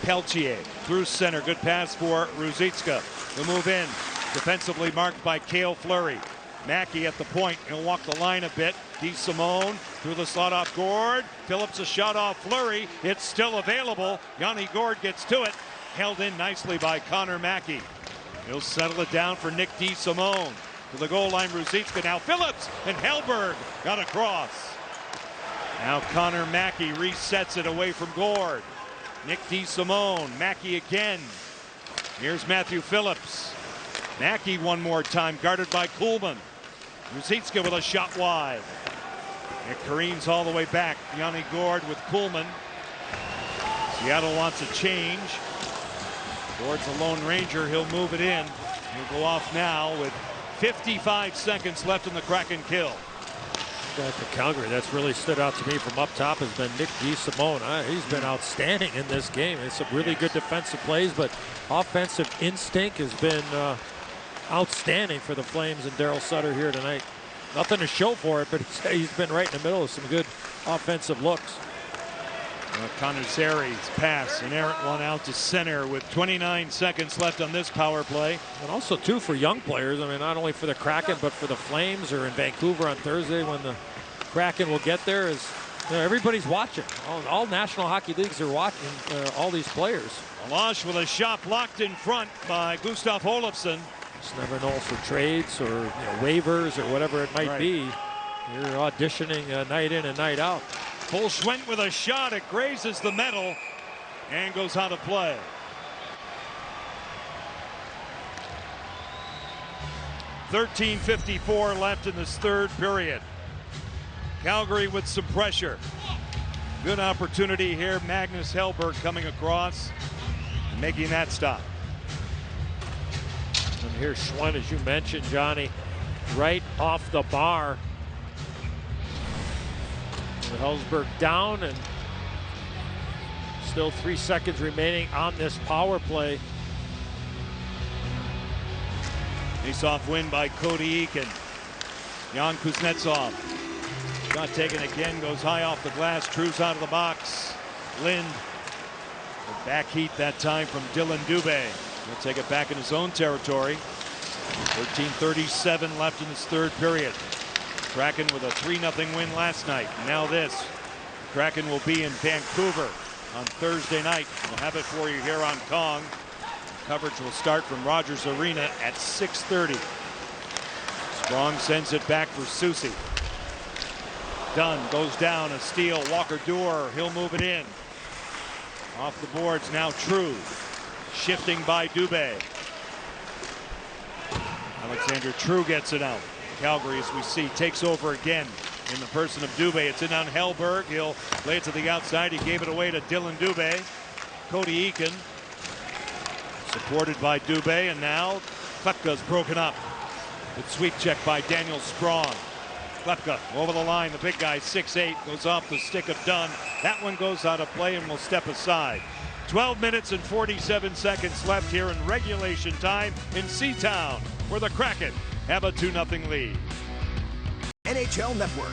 Peltier through center. Good pass for Ruzicka. He'll move in. Defensively marked by Cale Fleury. Mackey at the point. He'll walk the line a bit. DeSimone through the slot off Gourde. Phillips a shot off Fleury. It's still available. Yanni Gourde gets to it. Held in nicely by Connor Mackey. He'll settle it down for Nick DeSimone. To the goal line, Ruzicka. Now Phillips and Hellberg got across. Now Connor Mackey resets it away from Gourde. Nick DeSimone. Mackey again. Here's Matthew Phillips. Mackey one more time, guarded by Kuhlman. Ruzicka with a shot wide. It careens all the way back. Yanni Gourde with Kuhlman. Seattle wants a change. Gourde's a Lone Ranger. He'll move it in. He'll go off now with 55 seconds left in the Kraken kill. For Calgary, that's really stood out to me from up top has been Nick DeSimone. He's been outstanding in this game. It's some really good defensive plays, but offensive instinct has been outstanding for the Flames and Daryl Sutter here tonight. Nothing to show for it, but he's been right in the middle of some good offensive looks. Connor Zeri's pass, an errant one out to center with 29 seconds left on this power play. And also, too, for young players. I mean, not only for the Kraken, but for the Flames or in Vancouver on Thursday when the Kraken will get there. Is everybody's watching. All National Hockey Leagues are watching all these players. Alash with a shot blocked in front by Gustav Olofsson. Just never know for trades or waivers or whatever it might be. You're auditioning night in and night out. Schwent with a shot. It grazes the metal and goes out of play. .54 left in this third period. Calgary with some pressure. Good opportunity here. Magnus Hellberg coming across and making that stop. And here's Schwent, as you mentioned, Johnny, right off the bar. Hellsberg down, and still 3 seconds remaining on this power play. Face-off win by Cody Eakin. Jan Kuznetsov. Shot taken again, goes high off the glass. True's out of the box. Lind. The back heat that time from Dylan Dubé. He'll take it back in his own territory. 13:37 left in this third period. Kraken with a 3-0 win last night. Now this. The Kraken will be in Vancouver on Thursday night. We'll have it for you here on Kong. Coverage will start from Rogers Arena at 6:30. Strong sends it back for Soucy. Dunn goes down, a steal. Walker Duehr, he'll move it in. Off the boards now True. Shifting by Dubé. Alexander True gets it out. Calgary, as we see, takes over again in the person of Dubé. It's in on Hellberg. He'll lay it to the outside. He gave it away to Dylan Dubé. Cody Eakin supported by Dubé, and now Klepka's broken up. Good sweep check by Daniel Sprong. Klepka over the line. The big guy, 6'8", goes off the stick of Dunn. That one goes out of play and will step aside. 12 minutes and 47 seconds left here in regulation time in Seatown, where the Kraken have a 2-0 lead. NHL Network.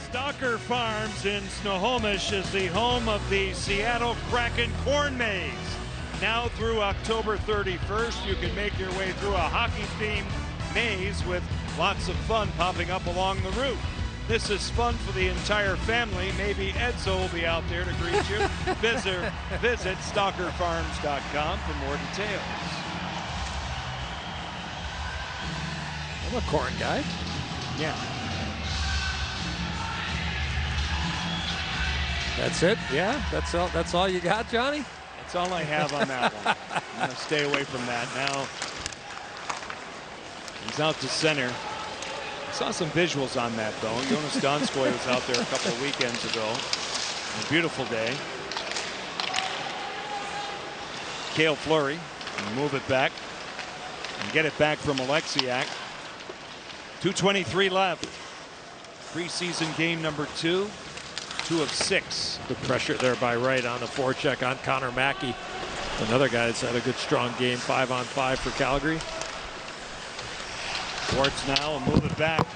Stalker Farms in Snohomish is the home of the Seattle Kraken Corn Maze. Now through October 31st, you can make your way through a hockey-themed maze with lots of fun popping up along the route. This is fun for the entire family. Maybe Edzo will be out there to greet you. Visit stalkerfarms.com for more details. I'm a corn guy. Yeah. That's it? Yeah? That's all you got, Johnny? That's all I have on that one. I'm going to stay away from that now. He's out to center. I saw some visuals on that, though. Jonas Donskoy was out there a couple of weekends ago. A beautiful day. Cale Fleury move it back and get it back from Oleksiak. 2:23 left. Preseason game number 2. 2 of 6. Good pressure there by Wright on the forecheck on Connor Mackey. Another guy that's had a good strong game, 5-on-5 for Calgary. Schwartz now will move it back.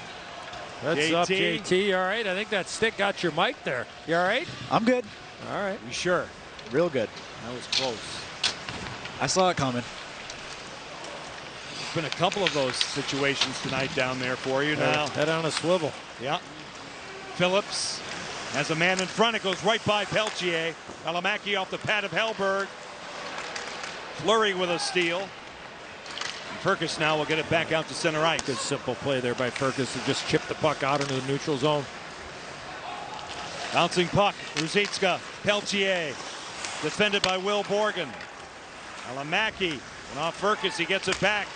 That's JT. up, JT. All right, I think that stick got your mic there. You all right? I'm good. All right. You sure? Real good. That was close. I saw it coming. There's been a couple of those situations tonight down there for you now. Head on a swivel. Yeah. Phillips has a man in front. It goes right by Peltier. Alamaki off the pad of Hellberg. Fleury with a steal. Ferkus now will get it back out to center ice. Good simple play there by Ferkus to just chip the puck out into the neutral zone. Bouncing puck. Ruzicka. Peltier. Defended by Will Borgen. Alamaki. And off Ferkus. He gets it back.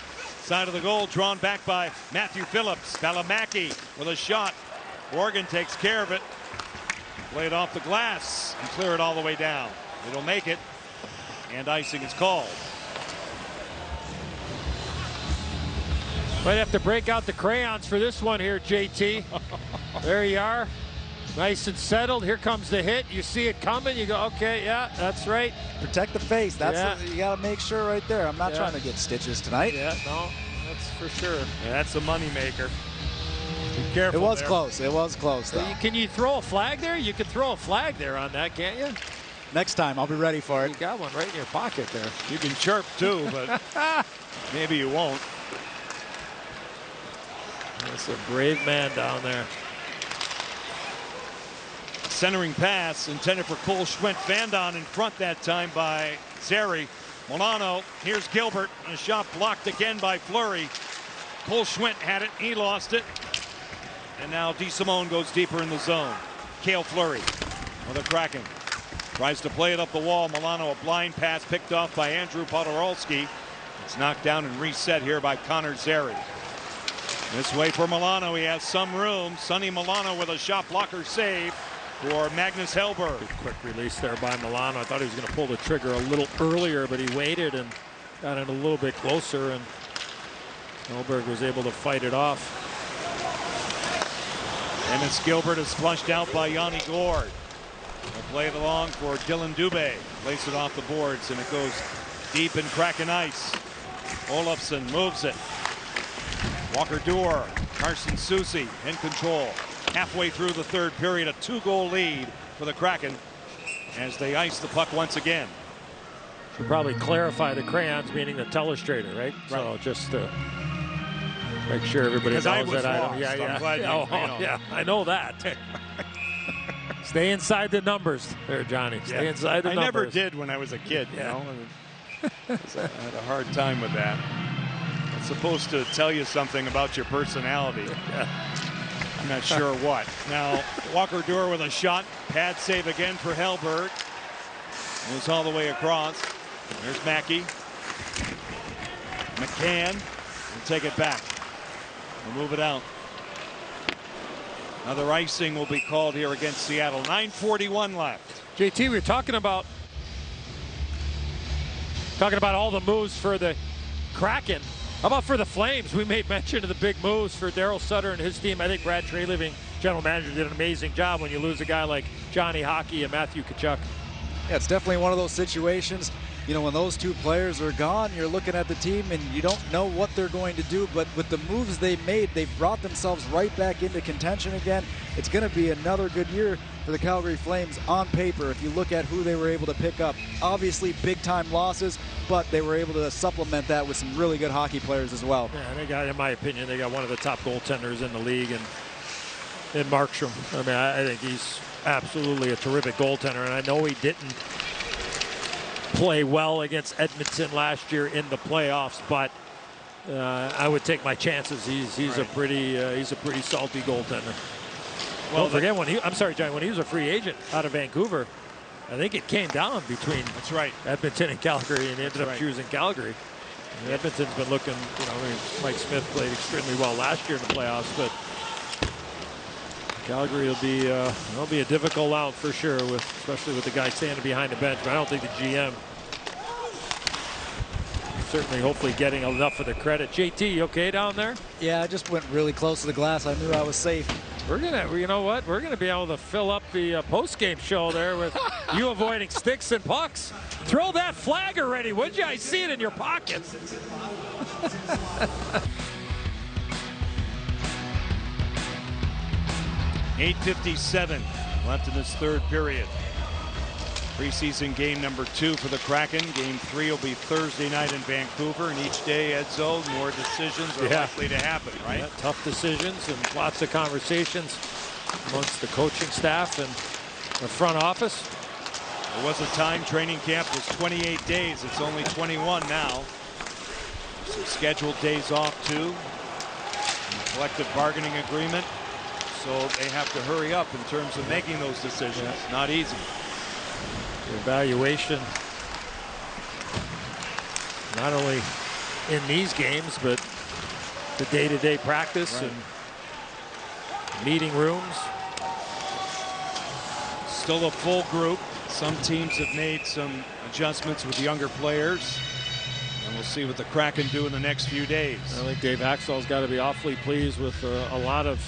Side of the goal. Drawn back by Matthew Phillips. Alamaki with a shot. Borgen takes care of it. Play it off the glass and clear it all the way down. It'll make it. And icing is called. Might have to break out the crayons for this one here, JT. There you are. Nice and settled. Here comes the hit. You see it coming. You go, okay, yeah, that's right. Protect the face. That's what you got to make sure right there. I'm not trying to get stitches tonight. Yeah, no, that's for sure. Yeah, that's a moneymaker. careful. It was there. close. It was close, though. Can you throw a flag there? You could throw a flag there on that, can't you? Next time, I'll be ready for it. You got one right in your pocket there. You can chirp too, but maybe you won't. That's a brave man down there. Centering pass intended for Cole Schwint. Vandon in front that time by Zeri. Milano, here's Gilbert. A shot blocked again by Fleury. Cole Schwint had it, he lost it. And now DeSimone goes deeper in the zone. Cale Fleury with a Kraken. Tries to play it up the wall. Milano, a blind pass picked off by Andrew Podorowski. It's knocked down and reset here by Connor Zeri. This way for Milano, he has some room. Sonny Milano with a shot blocker save for Magnus Hellberg. Good quick release there by Milano. I thought he was going to pull the trigger a little earlier, but he waited and got it a little bit closer, and Hellberg was able to fight it off. Dennis Gilbert is flushed out by Yanni Gord. They'll play it along for Dylan Dubé. Place it off the boards, and it goes deep in Kraken ice. Olofsson moves it. Walker Duehr, Carson Soucy in control. Halfway through the third period, a 2-goal lead for the Kraken as they ice the puck once again. Should probably clarify the crayons, meaning the telestrator, right? So just to make sure everybody knows that item. I'm glad yeah, I know that. Stay inside the numbers there, Johnny. Stay inside the numbers. I never did when I was a kid, you know. I had a hard time with that. It's supposed to tell you something about your personality. I'm not sure what. Now, Walker Duehr with a shot. Pad save again for Hellberg. Moves all the way across. There's Mackey. McCann will take it back. We'll move it out. Another icing will be called here against Seattle. 9:41 left. JT, we were talking about all the moves for the Kraken. How about for the Flames? We made mention of the big moves for Daryl Sutter and his team. I think Brad Treliving, general manager, did an amazing job when you lose a guy like Johnny Hockey and Matthew Tkachuk. Yeah, it's definitely one of those situations. You know, when those two players are gone, you're looking at the team and you don't know what they're going to do. But with the moves they made, they've brought themselves right back into contention again. It's going to be another good year for the Calgary Flames on paper if you look at who they were able to pick up. Obviously, big-time losses, but they were able to supplement that with some really good hockey players as well. Yeah, they got, in my opinion, they got one of the top goaltenders in the league, and in Markstrom. I mean, I think he's absolutely a terrific goaltender, and I know he didn't play well against Edmonton last year in the playoffs, but I would take my chances. He's a pretty salty goaltender. Well, don't forget when I'm sorry, John, when he was a free agent out of Vancouver, I think it came down between Edmonton and Calgary, and he ended up choosing Calgary. And Edmonton's been looking, you know, I mean, Mike Smith played extremely well last year in the playoffs, but Calgary will be a difficult out for sure, especially with the guy standing behind the bench. But I don't think the GM certainly, hopefully, getting enough of the credit. JT, you okay down there? Yeah, I just went really close to the glass. I knew I was safe. We're gonna, you know what? We're gonna be able to fill up the post-game show there with you avoiding sticks and pucks. Throw that flag already, would you? I see it in your pockets. 8:57 left in this third period. Preseason game number 2 for the Kraken. Game 3 will be Thursday night in Vancouver, and each day, Edzo, more decisions are likely to happen, right? Yeah, tough decisions and lots of conversations amongst the coaching staff and the front office. There was a time training camp was 28 days. It's only 21 now. Some scheduled days off, too. Collective bargaining agreement. So they have to hurry up in terms of making those decisions. Yeah. Not easy. The evaluation, not only in these games, but the day-to-day practice and meeting rooms. Still a full group. Some teams have made some adjustments with younger players. And we'll see what the Kraken do in the next few days. I think Dave Axtell's got to be awfully pleased with a lot of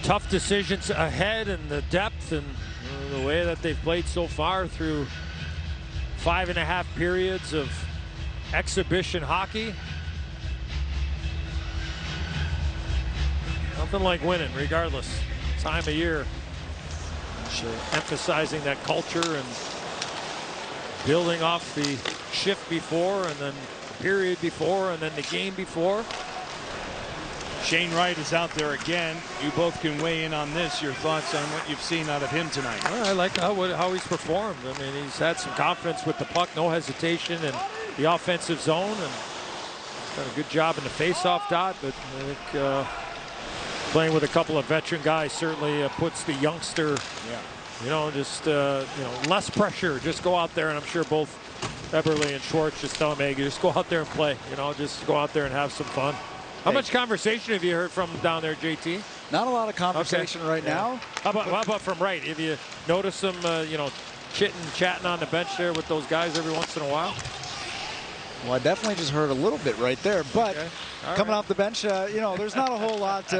tough decisions ahead, and the depth and the way that they've played so far through 5.5 periods of exhibition hockey. Nothing like winning, regardless. Time of year. Emphasizing that culture and building off the shift before and then the period before and then the game before. Shane Wright is out there again. You both can weigh in on this. Your thoughts on what you've seen out of him tonight? Well, I like how he's performed. I mean, he's had some confidence with the puck, no hesitation in the offensive zone, and done a good job in the face-off dot. But I think playing with a couple of veteran guys certainly puts the youngster, you know, just you know, less pressure. Just go out there, and I'm sure both Eberle and Schwartz just tell him, hey, just go out there and play. You know, just go out there and have some fun. How much conversation have you heard from down there, JT? Not a lot of conversation right now. How about from Wright? Have you noticed him, you know, chatting on the bench there with those guys every once in a while? Well, I definitely just heard a little bit right there, but coming off the bench, you know, there's not a whole lot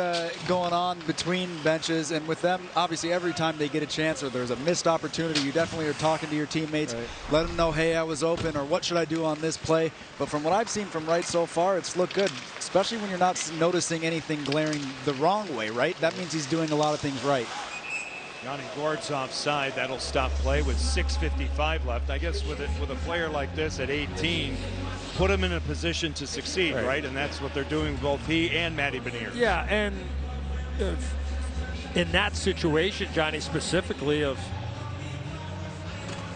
going on between benches, and with them, obviously, every time they get a chance or there's a missed opportunity, you definitely are talking to your teammates, let them know, hey, I was open, or what should I do on this play? But from what I've seen from Wright so far, it's looked good, especially when you're not noticing anything glaring the wrong way, right? That means he's doing a lot of things right. Johnny Gord's offside. That'll stop play with 6:55 left. I guess with a player like this at 18, put him in a position to succeed, right? And that's what they're doing, both he and Matty Benier. Yeah, and in that situation, Johnny, specifically, of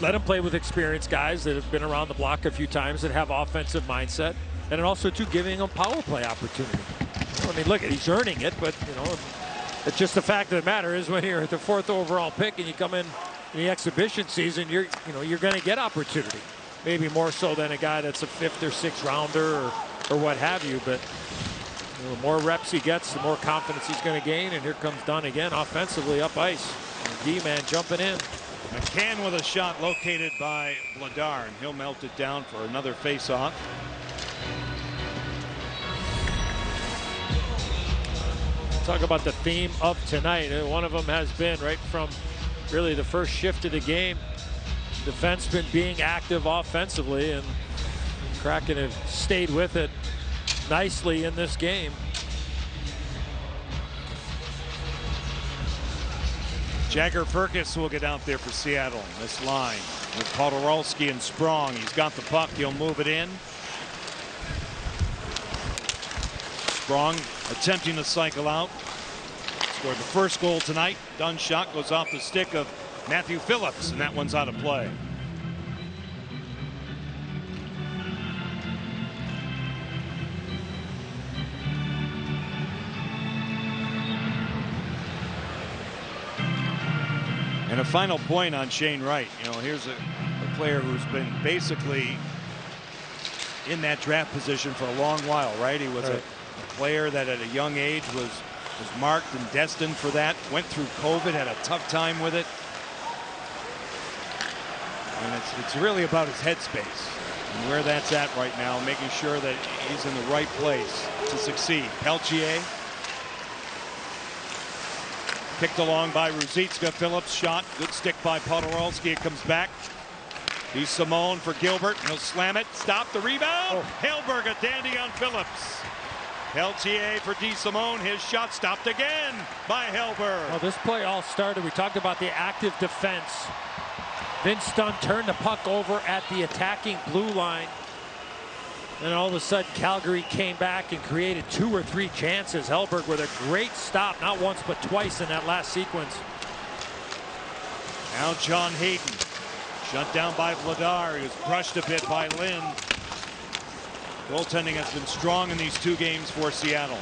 let him play with experienced guys that have been around the block a few times that have offensive mindset, and also too giving him power play opportunity. I mean, look, he's earning it, but you know, it's just the fact of the matter is when you're at the 4th overall pick and you come in the exhibition season, you're going to get opportunity. Maybe more so than a guy that's a 5th or 6th rounder or what have you. But you know, the more reps he gets, the more confidence he's going to gain. And here comes Dunn again offensively up ice. D-man jumping in. McCann with a shot located by Vladar, and he'll melt it down for another face-off. Talk about the theme of tonight. One of them has been right from really the first shift of the game. Defensemen being active offensively, and Kraken have stayed with it nicely in this game. Jagger Firkus will get out there for Seattle. This line with Podorowski and Sprong. He's got the puck. He'll move it in. Sprong attempting to cycle out. Scored the first goal tonight. Dunn's shot goes off the stick of Matthew Phillips, and that one's out of play. And a final point on Shane Wright. You know, here's a player who's been basically in that draft position for a long while, right? He was a player that at a young age was marked and destined for that. Went through COVID, had a tough time with it. And it's really about his headspace and where that's at right now, making sure that he's in the right place to succeed. Peltier kicked along by Ruzicka. Phillips shot. Good stick by Podorowski. It comes back. He's Simone for Gilbert. He'll slam it. Stop the rebound. Hellberg a dandy on Phillips. Peltier for DeSimone. His shot stopped again by Hellberg. Well, this play all started. We talked about the active defense. Vince Dunn turned the puck over at the attacking blue line. And all of a sudden, Calgary came back and created 2 or 3 chances. Hellberg with a great stop, not once but twice in that last sequence. Now John Hayden. Shut down by Vladar. He was brushed a bit by Lynn. Goaltending has been strong in these 2 games for Seattle.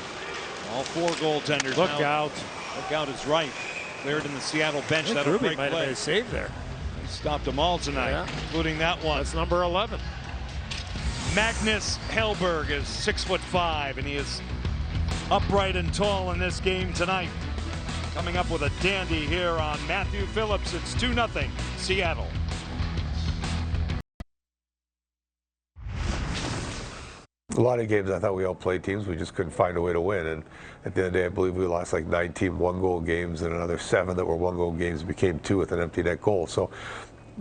All 4 goaltenders. Look now. out. Look out is right. Cleared in the Seattle bench. Nick That'll Ruby break might have play. made a save there. He stopped them all tonight, including that one. That's number 11. Magnus Hellberg is 6'5", and he is upright and tall in this game tonight. Coming up with a dandy here on Matthew Phillips. It's 2-0 Seattle. A lot of games I thought we outplayed teams. We just couldn't find a way to win. And at the end of the day, I believe we lost like 19 one-goal games and another 7 that were one-goal games became 2 with an empty net goal. So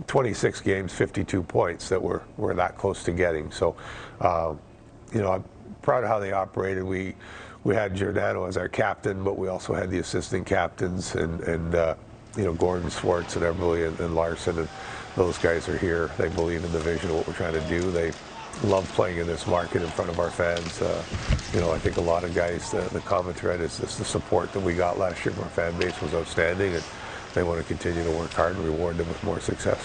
26 games, 52 points that we're that close to getting. So, you know, I'm proud of how they operated. We we had Giordano as our captain, but we also had the assistant captains and you know, Gordon, Swartz, and Eberle, and Larson, and those guys are here. They believe in the vision of what we're trying to do. They love playing in this market in front of our fans. You know, I think a lot of guys, the common thread is just the support that we got last year from our fan base was outstanding, and they want to continue to work hard and reward them with more success.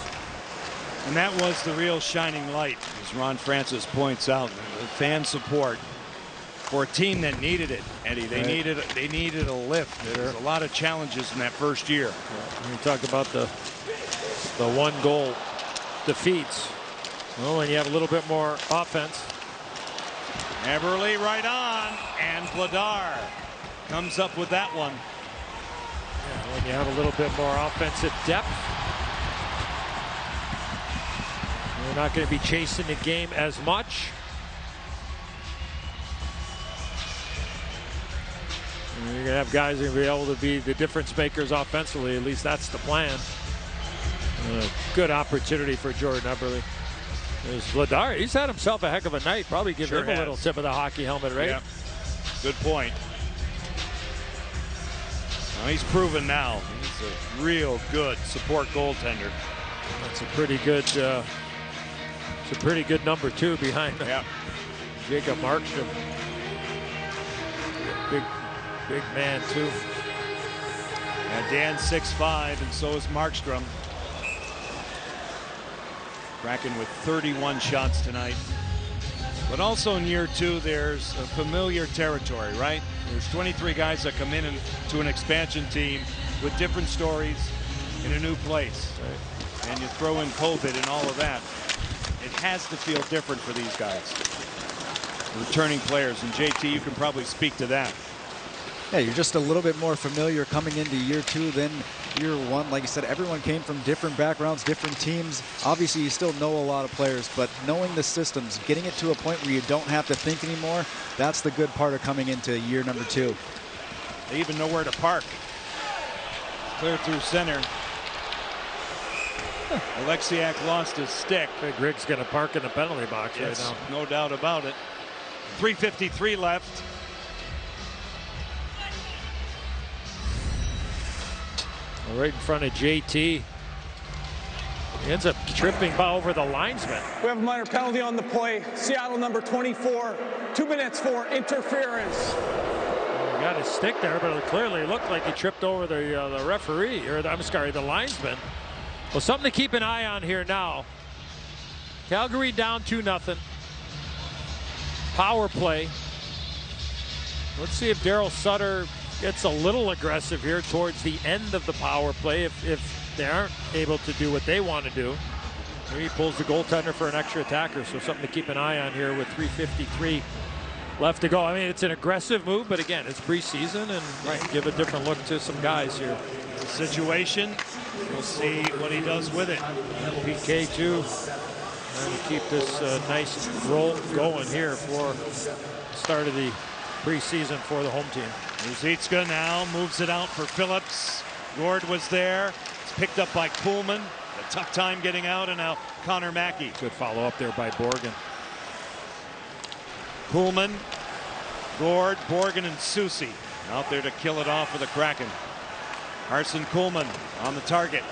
And that was the real shining light, as Ron Francis points out, the fan support for a team that needed it, Eddie. They needed a lift. There's a lot of challenges in that first year. You talk about the one goal defeats. Well, when you have a little bit more offense. Eberle right on, and Vladar comes up with that one. Yeah, when you have a little bit more offensive depth, you're not going to be chasing the game as much. And you're going to have guys who are going to be able to be the difference makers offensively. At least that's the plan. Good opportunity for Jordan Eberle. There's Vladar. He's had himself a heck of a night. Probably give him a little tip of the hockey helmet, right? Yeah. Good point. Well, he's proven now. He's a real good support goaltender. That's a pretty good. It's a pretty good number 2 behind Jacob Markstrom. Big man too. And Dan's 6'5", and so is Markstrom. Kraken with 31 shots tonight. But also in year 2, there's a familiar territory, right? There's 23 guys that come in to an expansion team with different stories in a new place. Right. And you throw in COVID and all of that. It has to feel different for these guys. Returning players. And JT, you can probably speak to that. Yeah, you're just a little bit more familiar coming into year 2 than year 1. Like you said, everyone came from different backgrounds, different teams. Obviously, you still know a lot of players, but knowing the systems, getting it to a point where you don't have to think anymore, that's the good part of coming into year number 2. They even know where to park. Clear through center. Oleksiak lost his stick. Big Rig's going to park in the penalty box right now. No doubt about it. 3:53 left. Right in front of JT. He ends up tripping over the linesman. We have a minor penalty on the play. Seattle number 24, 2 minutes for interference. He got his stick there, but it clearly looked like he tripped over the referee, or I'm sorry, the linesman. Well, something to keep an eye on here now. Calgary down 2-0. Power play. Let's see if Daryl Sutter gets a little aggressive here towards the end of the power play if they aren't able to do what they want to do. Maybe he pulls the goaltender for an extra attacker, so something to keep an eye on here with 3:53 left to go. I mean, it's an aggressive move, but again, it's preseason and give a different look to some guys here. The situation, we'll see what he does with it. PK too, trying to keep this nice roll going here for the start of the preseason for the home team. Ruzicka now moves it out for Phillips. Gord was there. It's picked up by Kuhlman. A tough time getting out, and now Connor Mackey. Good follow up there by Borgen. Kuhlman, Gord, Borgen, and Soucy out there to kill it off for the Kraken. Carson Kuhlman on the target.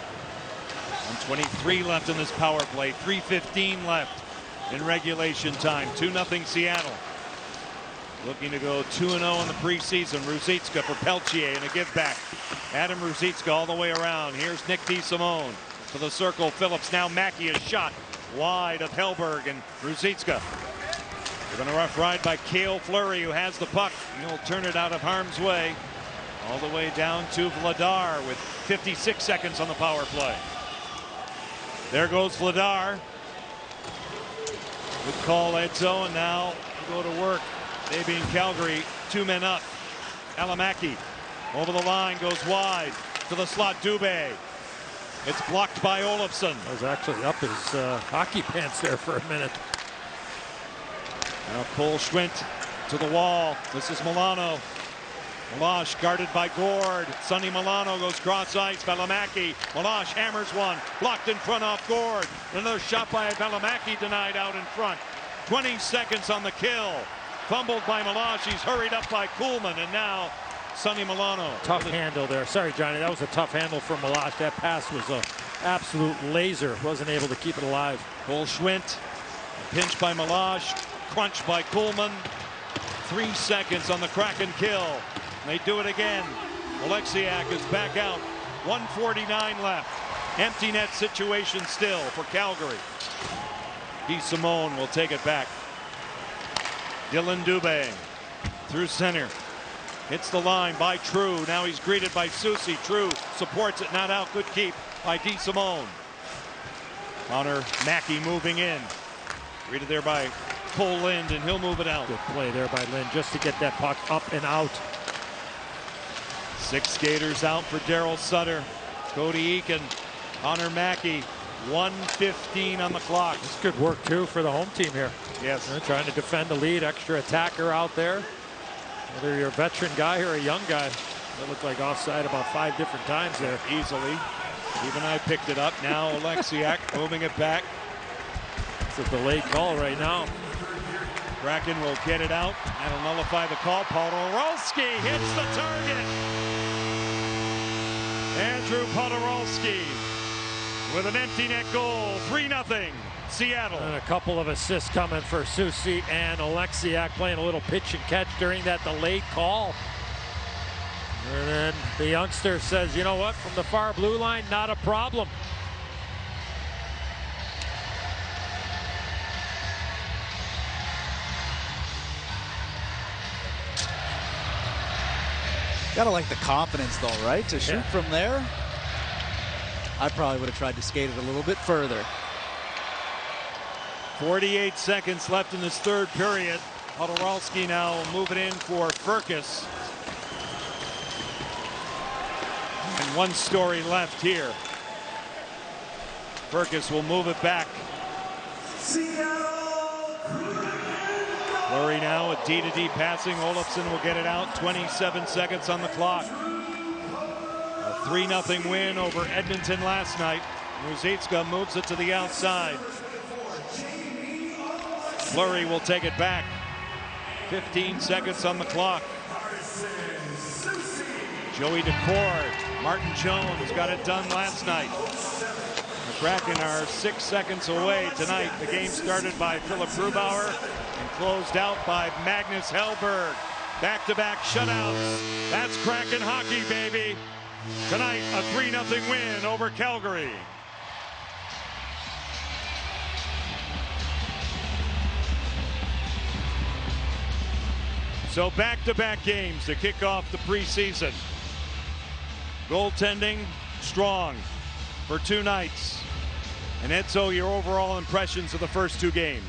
1:23 left in this power play. 3:15 left in regulation time. 2-0 Seattle. Looking to go 2-0 in the preseason. Ruzicka for Peltier and a give back. Adam Ruzicka all the way around. Here's Nick DeSimone for the circle. Phillips, now Mackey, a shot wide of Hellberg and Ruzicka. Given a rough ride by Cale Fleury, who has the puck. He'll turn it out of harm's way. All the way down to Vladar with 56 seconds on the power play. There goes Vladar. Good call, Edzo, and now we go to work. They being Calgary, 2 men up. Alamaki over the line, goes wide to the slot. Dubé. It's blocked by Olofsson. Was actually up his hockey pants there for a minute. Now Cole Schwint to the wall. This is Milano. Malash guarded by Gord. Sonny Milano goes cross ice. Valimaki. Malash hammers one. Blocked in front off Gord. Another shot by Valimaki denied out in front. 20 seconds on the kill. Fumbled by Malash. He's hurried up by Kuhlman, and now Sonny Milano. Tough handle there. Sorry, Johnny. That was a tough handle for Malash. That pass was a absolute laser. Wasn't able to keep it alive. Cole Schwint. Pinch by Malash. Crunch by Kuhlman. 3 seconds on the Kraken kill. They do it again. Oleksiak is back out. 1:49 left. Empty net situation still for Calgary. DeSimone will take it back. Dylan Dubé through center. Hits the line by True. Now he's greeted by Soucy. True supports it. Not out. Good keep by DeSimone. Connor Mackey moving in. Greeted there by Cole Lind, and he'll move it out. Good play there by Lind just to get that puck up and out. 6 skaters out for Daryl Sutter. Cody Eakin. Connor Mackey. 1:15 on the clock. It's good work too for the home team here. Yes. They're trying to defend the lead. Extra attacker out there. Whether you're a veteran guy or a young guy. That looked like offside about 5 different times there. Easily. Even I picked it up. Now Oleksiak moving it back. It's a delayed call right now. Kraken will get it out. That'll nullify the call. Podorowski hits the target. Andrew Podorowski with an empty net goal. 3-0 Seattle. And a couple of assists coming for Soucy and Oleksiak, playing a little pitch and catch during that delayed call. And then the youngster says, you know what, from the far blue line, not a problem. Gotta like the confidence though, right? To shoot from there. I probably would have tried to skate it a little bit further. 48 seconds left in this third period. Podorowski now moving in for Furcus. And 1 story left here. Furcus will move it back. Fleury now with D-to-D passing. Olofsson will get it out. 27 seconds on the clock. A 3-0 win over Edmonton last night. Ruzicka moves it to the outside. Fleury will take it back. 15 seconds on the clock. Joey Daccord. Martin Jones got it done last night. The Kraken are 6 seconds away tonight. The game started by Philip Grubauer and closed out by Magnus Hellberg. Back-to-back shutouts. That's Kraken hockey, baby. Tonight, a 3-0 win over Calgary. So back-to-back games to kick off the preseason. Goaltending strong for 2 nights. And Edzo, your overall impressions of the first 2 games?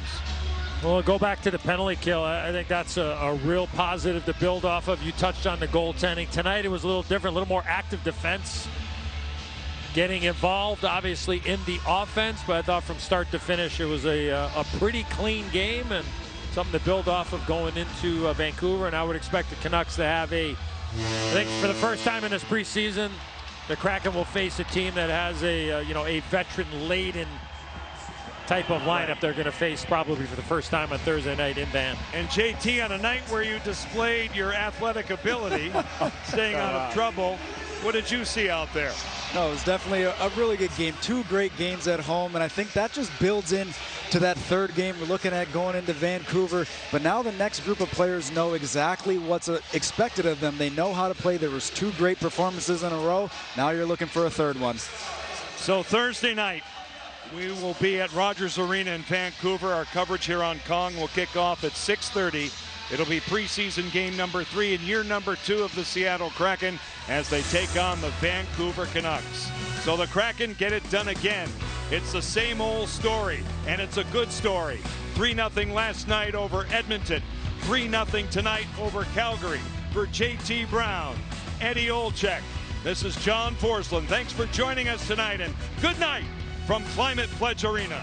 Well, go back to the penalty kill. I think that's a real positive to build off of. You touched on the goaltending. Tonight it was a little different, a little more active defense. Getting involved, obviously, in the offense, but I thought from start to finish it was a pretty clean game and something to build off of going into Vancouver. And I would expect the Canucks to have I think for the first time in this preseason, the Kraken will face a team that has a veteran-laden type of lineup they're going to face probably for the first time on Thursday night in Van. And JT, on a night where you displayed your athletic ability, staying out of trouble, what did you see out there? No, it was definitely a really good game. 2 great games at home, and I think that just builds in to that third game we're looking at going into Vancouver. But now the next group of players know exactly what's expected of them. They know how to play. There was 2 great performances in a row. Now you're looking for a third one. So Thursday night, we will be at Rogers Arena in Vancouver. Our coverage here on Kong will kick off at 6:30. It'll be preseason game number 3 and year number 2 of the Seattle Kraken as they take on the Vancouver Canucks. So the Kraken get it done again. It's the same old story, and it's a good story. 3-0 last night over Edmonton. 3-0 tonight over Calgary. For JT Brown, Eddie Olczyk, this is John Forsland. Thanks for joining us tonight, and good night from Climate Pledge Arena.